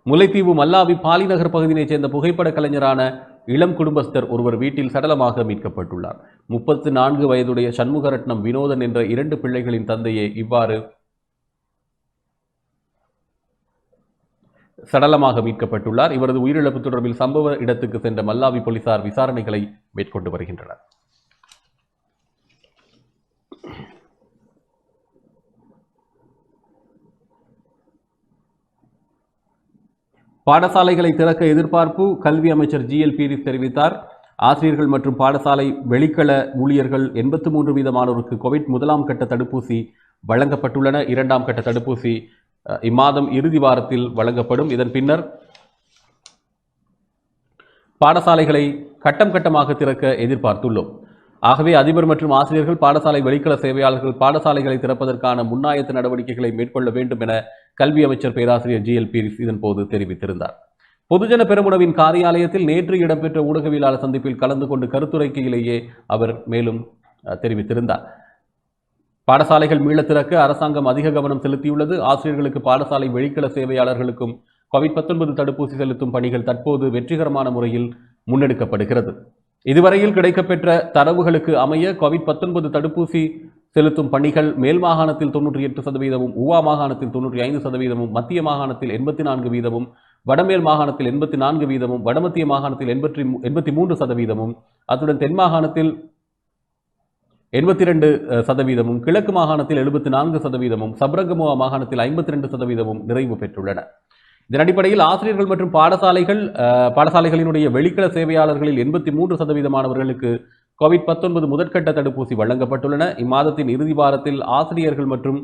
முல்லைத்தீவு மல்லாவி பாலிநகர் பகுதியைச் சேர்ந்த புகைப்பட கலைஞரான இளம் குடும்பஸ்தர் ஒருவர் வீட்டில் சடலமாக மீட்கப்பட்டுள்ளார். 34 வயதுடைய சண்முகரட்னம் வினோதன் என்ற 2 பிள்ளைகளின் தந்தையே இவ்வாறு சடலமாக மீட்கப்பட்டுள்ளார். இவரது உயிரிழப்பு தொடர்பில் சம்பவ இடத்துக்கு சென்ற மல்லாவி போலீசார் விசாரணைகளை மேற்கொண்டு வருகின்றனர். பாடசாலைகளை திறக்க எதிர்பார்ப்பு கல்வி அமைச்சர் GL பீரிஸ் தெரிவித்தார். ஆசிரியர்கள் மற்றும் பாடசாலை வெளிக்கள ஊழியர்கள் 83% கோவிட் 1ஆம் கட்ட தடுப்பூசி வழங்கப்பட்டுள்ளன. 2ஆம் கட்ட தடுப்பூசி இம்மாதம் இறுதி வாரத்தில் வழங்கப்படும். இதன் பின்னர் பாடசாலைகளை கட்டம் கட்டமாக திறக்க எதிர்பார்த்துள்ளோம். ஆகவே அதிபர் மற்றும் ஆசிரியர்கள் பாடசாலை வெளிக்கள சேவையாளர்கள் பாடசாலைகளை திறப்பதற்கான முன்னாயத்த நடவடிக்கைகளை மேற்கொள்ள வேண்டும் என கல்வி அமைச்சர் பேராசிரியர் GL பீரிஸ் இதன்போது தெரிவித்திருந்தார். பொதுஜன பெரமுனவின் காரியாலயத்தில் நேற்று இடம்பெற்ற ஊடகவியலாளர் சந்திப்பில் கலந்து கொண்டு கருத்துரைக்கையிலேயே அவர் மேலும் தெரிவித்திருந்தார். பாடசாலைகள் மீள திறக்க அரசாங்கம் அதிக கவனம் செலுத்தியுள்ளது. ஆசிரியர்களுக்கு பாடசாலை வெளிக்கள சேவையாளர்களுக்கும் COVID-19 தடுப்பூசி செலுத்தும் பணிகள் தற்போது வெற்றிகரமான முறையில் முன்னெடுக்கப்படுகிறது. இதுவரையில் கிடைக்கப்பெற்ற தரவுகளுக்கு அமைய COVID-19 தடுப்பூசி செலுத்தும் பணிகள் மேல் மாகாணத்தில் 98%, ஊவா மாகாணத்தில் 95%, மத்திய மாகாணத்தில் 84%, வடமேல் மாகாணத்தில் 84%, வடமத்திய மாகாணத்தில் 83%, அத்துடன் தென் மாகாணத்தில் 82%, கிழக்கு மாகாணத்தில் 74%, சப்ரகமுவா மாகாணத்தில் 52% நிறைவு பெற்றுள்ளன. இதன் அடிப்படையில் ஆசிரியர்கள் மற்றும் பாடசாலைகளினுடைய வெளிக்கள சேவையாளர்களில் 83%மானவர்களுக்கு COVID-19 முதற்கட்ட தடுப்பூசி வழங்கப்பட்டுள்ளன. இம்மாதத்தின் இறுதி வாரத்தில் ஆசிரியர்கள் மற்றும்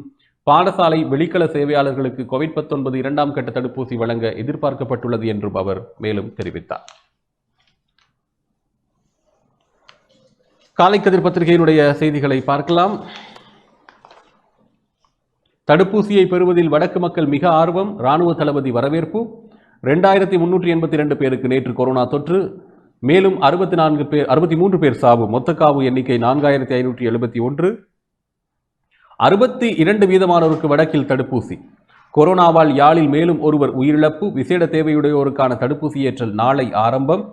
பாடசாலை வெளிக்கள சேவையாளர்களுக்கு COVID-19 2ஆம் கட்ட தடுப்பூசி வழங்க எதிர்பார்க்கப்பட்டுள்ளது என்றும் அவர் மேலும் தெரிவித்தார். காலைக்கதிர் பத்திரிகையினுடைய செய்திகளை பார்க்கலாம். தடுப்பூசியை பெறுவதில் வடக்கு மக்கள் மிக ஆர்வம், இராணுவ தளபதி வரவேற்பு. 2382 பேருக்கு நேற்று கொரோனா தொற்று, மேலும் 63 பேர் சாவு, மொத்த காவு எண்ணிக்கை 4571. 62% வடக்கில் தடுப்பூசி. கொரோனாவால் யாழில் மேலும் ஒருவர் உயிரிழப்பு, விசேட தேவையுடையோருக்கான தடுப்பூசி ஏற்றல் நாளை ஆரம்பம்.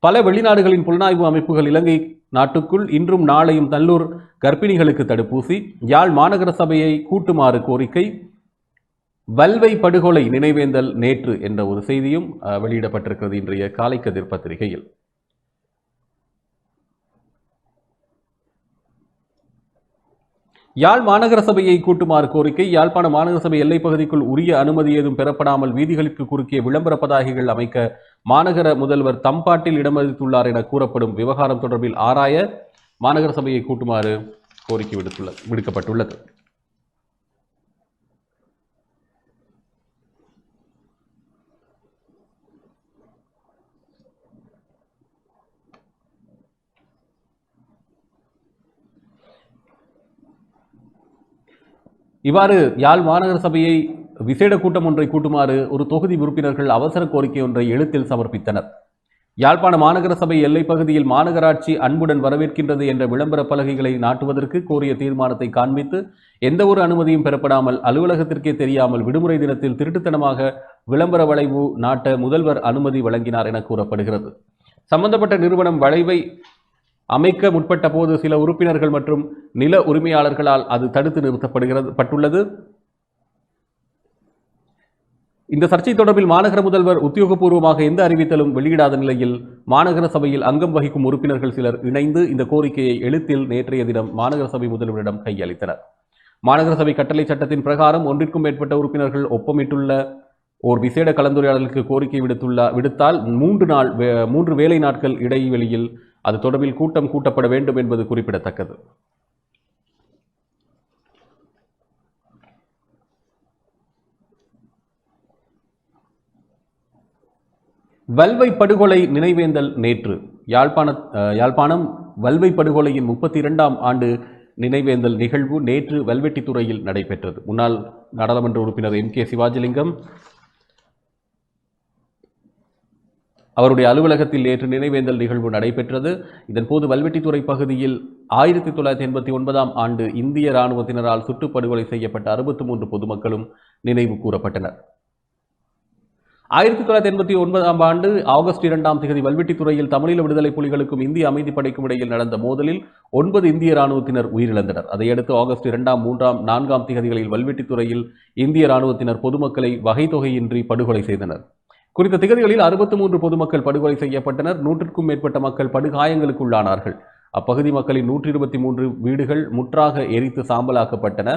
பல வெளிநாடுகளின் புலனாய்வு அமைப்புகள் இலங்கை நாட்டுக்குள் இன்றும் நாளையும் நல்லூர் கர்ப்பிணிகளுக்கு தடுப்பூசி. யாழ் மாநகர சபையை கூட்டுமாறு கோரிக்கை. வல்வை படுகொலை நினைவேந்தல் நேற்று என்ற ஒரு செய்தியும் வெளியிடப்பட்டிருக்கிறது இன்றைய காலைக்கதிர் பத்திரிகையில். யாழ் மாநகர சபையை கூட்டுமாறு கோரிக்கை. யாழ்ப்பாண மாநகர சபை எல்லைப் பகுதிக்குள் உரிய அனுமதி ஏதும் பெறப்படாமல் வீதிகளுக்கு குறுக்கே விளம்பர பதாகைகள் அமைக்க மாநகர முதல்வர் தம்பாட்டில் இடமளித்துள்ளார் என கூறப்படும் விவகாரம் தொடர்பில் ஆராய மாநகர சபையை கூட்டுமாறு கோரிக்கை விடுக்கப்பட்டுள்ளது. இவ்வாறு யாழ் மாநகர சபையை விசேட கூட்டம் ஒன்றை கூட்டுமாறு ஒரு தொகுதி உறுப்பினர்கள் அவசர கோரிக்கை ஒன்றை எழுத்தில் சமர்ப்பித்தனர். யாழ்ப்பாண மாநகர சபை எல்லைப் பகுதியில் மாநகராட்சி அன்புடன் வரவேற்கின்றது என்ற விளம்பர பலகைகளை நாட்டுவதற்கு கோரிய தீர்மானத்தை காண்பித்து எந்த ஒரு அனுமதியும் பெறப்படாமல் அலுவலகத்திற்கே தெரியாமல் விடுமுறை தினத்தில் திருட்டுத்தனமாக விளம்பர வளைவு நாட்ட முதல்வர் அனுமதி வழங்கினார் என கூறப்படுகிறது. சம்பந்தப்பட்ட நிறுவனம் வளைவை அமைக்க முற்பட்ட போது சில உறுப்பினர்கள் மற்றும் நில உரிமையாளர்களால் அது தடுத்து நிறுத்தப்பட்டுள்ளது. இந்த சர்ச்சை தொடர்பில் மாநகர முதல்வர் உத்தியோகபூர்வமாக எந்த அறிவித்தலும் வெளியிடாத நிலையில் மாநகர சபையில் அங்கம் வகிக்கும் உறுப்பினர்கள் சிலர் இணைந்து இந்த கோரிக்கையை எழுத்தில் நேற்றைய தினம் மாநகர சபை முதல்வரிடம் கையளித்தனர். மாநகர சபை கட்டளை சட்டத்தின் பிரகாரம் ஒன்றிற்கும் மேற்பட்ட உறுப்பினர்கள் ஒப்பமிட்டுள்ள ஓர் விசேட கலந்துரையாடலுக்கு கோரிக்கை விடுத்தால் 3 வேலை நாட்கள் இடைவெளியில் அது தொடர்பில் கூட்டம் கூட்டப்பட வேண்டும் என்பது குறிப்பிடத்தக்கது. வல்வை படுகொலை நினைவேந்தல் நேற்று யாழ்ப்பாணம் வல்வை படுகொலையின் 32ஆம் ஆண்டு நினைவேந்தல் நிகழ்வு நேற்று வல்வெட்டித்துறையில் நடைபெற்றது. முன்னாள் நாடாளுமன்ற உறுப்பினர் MK சிவாஜிலிங்கம் அவருடைய அலுவலகத்தில் நேற்று நினைவேந்தல் நிகழ்வு நடைபெற்றது. இதன்போது வல்வெட்டித்துறை பகுதியில் 1989ஆம் ஆண்டு இந்திய இராணுவத்தினரால் சுட்டுப்படுகொலை செய்யப்பட்ட 63 பொதுமக்களும் நினைவு கூறப்பட்டனர். 1989ஆம் ஆண்டு ஆகஸ்ட் 2ஆம் தேதி வல்வெட்டித்துறையில் தமிழீழ விடுதலை புலிகளுக்கும் இந்திய அமைதிப்படைக்கும் இடையில் நடந்த மோதலில் 9 இந்திய இராணுவத்தினர் உயிரிழந்தனர். அதையடுத்து ஆகஸ்ட் 2ஆம், 3ஆம், 4ஆம் தேதிகளில் வல்வெட்டித்துறையில் இந்திய இராணுவத்தினர் பொதுமக்களை வகைத்தொகையின்றி படுகொலை செய்தனர். குறித்த திகதிகளில் 63 பொதுமக்கள் படுகொலை செய்யப்பட்டனர். 100க்கும் மேற்பட்ட மக்கள் படுகாயங்களுக்குள்ளானார்கள். அப்பகுதி மக்களின் 123 வீடுகள் முற்றாக எரித்து சாம்பலாக்கப்பட்டன.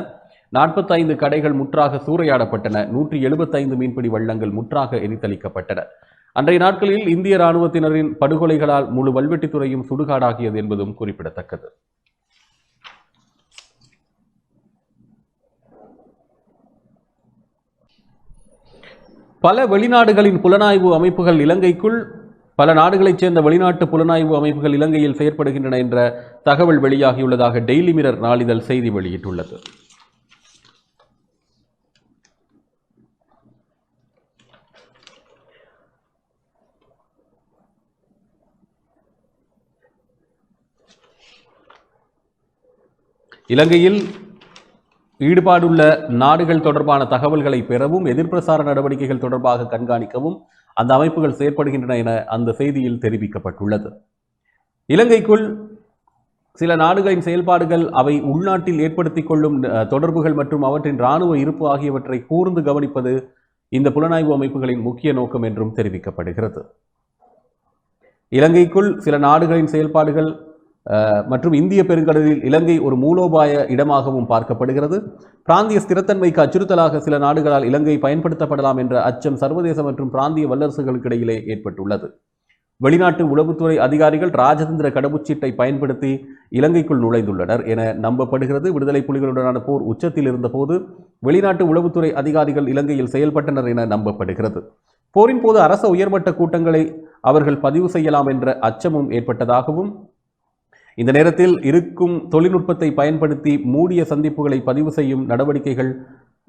45 கடைகள் முற்றாக சூறையாடப்பட்டன. 175 மீன்பிடி வள்ளங்கள் முற்றாக எரித்தளிக்கப்பட்டன. அன்றைய நாட்களில் இந்திய இராணுவத்தினரின் படுகொலைகளால் முழு வல்வெட்டித்துறையும் சுடுகாடாகியது என்பதும் குறிப்பிடத்தக்கது. பல வெளிநாடுகளின் புலனாய்வு அமைப்புகள் இலங்கைக்குள் பல நாடுகளைச் சேர்ந்த வெளிநாட்டு புலனாய்வு அமைப்புகள் இலங்கையில் செயற்படுகின்றன என்ற தகவல் வெளியாகியுள்ளதாக டெய்லி மிரர் நாளிதழ் செய்தி வெளியிட்டுள்ளது. இலங்கையில் ஈடுபாடுள்ள நாடுகள் தொடர்பான தகவல்களை பெறவும் எதிர்பிரசார நடவடிக்கைகள் தொடர்பாக கண்காணிக்கவும் அந்த அமைப்புகள் செயற்படுகின்றன என அந்த செய்தியில் தெரிவிக்கப்பட்டுள்ளது. இலங்கைக்குள் சில நாடுகளின் செயல்பாடுகள் அவை உள்நாட்டில் ஏற்படுத்திக் கொள்ளும் தொடர்புகள் மற்றும் அவற்றின் இராணுவ இருப்பு ஆகியவற்றை கூர்ந்து கவனிப்பது இந்த புலனாய்வு அமைப்புகளின் முக்கிய நோக்கம் என்றும் தெரிவிக்கப்படுகிறது. இலங்கைக்குள் சில நாடுகளின் செயல்பாடுகள் மற்றும் இந்திய பெருங்கடலில் இலங்கை ஒரு மூலோபாய இடமாகவும் பார்க்கப்படுகிறது. பிராந்திய ஸ்திரத்தன்மைக்கு அச்சுறுத்தலாக சில நாடுகளால் இலங்கை பயன்படுத்தப்படலாம் என்ற அச்சம் சர்வதேச மற்றும் பிராந்திய வல்லரசுகளுக்கு இடையிலே ஏற்பட்டுள்ளது. வெளிநாட்டு உளவுத்துறை அதிகாரிகள் ராஜதந்திர கடவுச்சீட்டை பயன்படுத்தி இலங்கைக்குள் நுழைந்துள்ளனர் என நம்பப்படுகிறது. விடுதலை புலிகளுடனான போர் உச்சத்தில் இருந்தபோது வெளிநாட்டு உளவுத்துறை அதிகாரிகள் இலங்கையில் செயல்பட்டனர் என நம்பப்படுகிறது. போரின் போது அரச உயர்மட்ட கூட்டங்களை அவர்கள் பதிவு செய்யலாம் என்ற அச்சமும் ஏற்பட்டதாகவும் இந்த நேரத்தில் இருக்கும் தொழில்நுட்பத்தை பயன்படுத்தி மூடிய சந்திப்புகளை பதிவு செய்யும் நடவடிக்கைகள்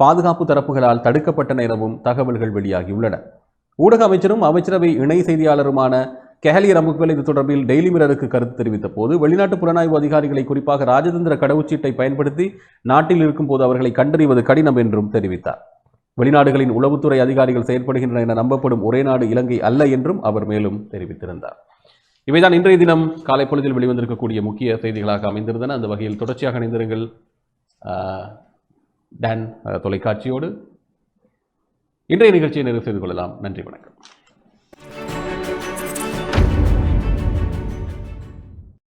பாதுகாப்பு தரப்புகளால் தடுக்கப்பட்டன எனவும் தகவல்கள் வெளியாகியுள்ளன. ஊடக அமைச்சரும் அமைச்சரவை இணை செய்தியாளருமான கெஹலிய ரம்புக்வெல் இது தொடர்பில் டெய்லி மிரருக்கு கருத்து தெரிவித்த போது வெளிநாட்டு புலனாய்வு அதிகாரிகளை குறிப்பாக ராஜதந்திர கடவுச்சீட்டை பயன்படுத்தி நாட்டில் இருக்கும் போது அவர்களை கண்டறிவது கடினம் என்றும் தெரிவித்தார். வெளிநாடுகளின் உளவுத்துறை அதிகாரிகள் செயல்படுகின்றன என நம்பப்படும் ஒரே நாடு இலங்கை அல்ல என்றும் அவர் மேலும் தெரிவித்திருந்தார். இவைதான் இன்றைய தினம் காலை பொழுதில் வெளிவந்திருக்கக்கூடிய முக்கிய செய்திகளாக அமைந்திருந்தன. அந்த வகையில் தொடர்ச்சியாக இணைந்திருங்கள் டான் தொலைக்காட்சியோடு. இன்றைய நிகழ்ச்சியை நிறைவு செய்து கொள்ளலாம். நன்றி, வணக்கம்.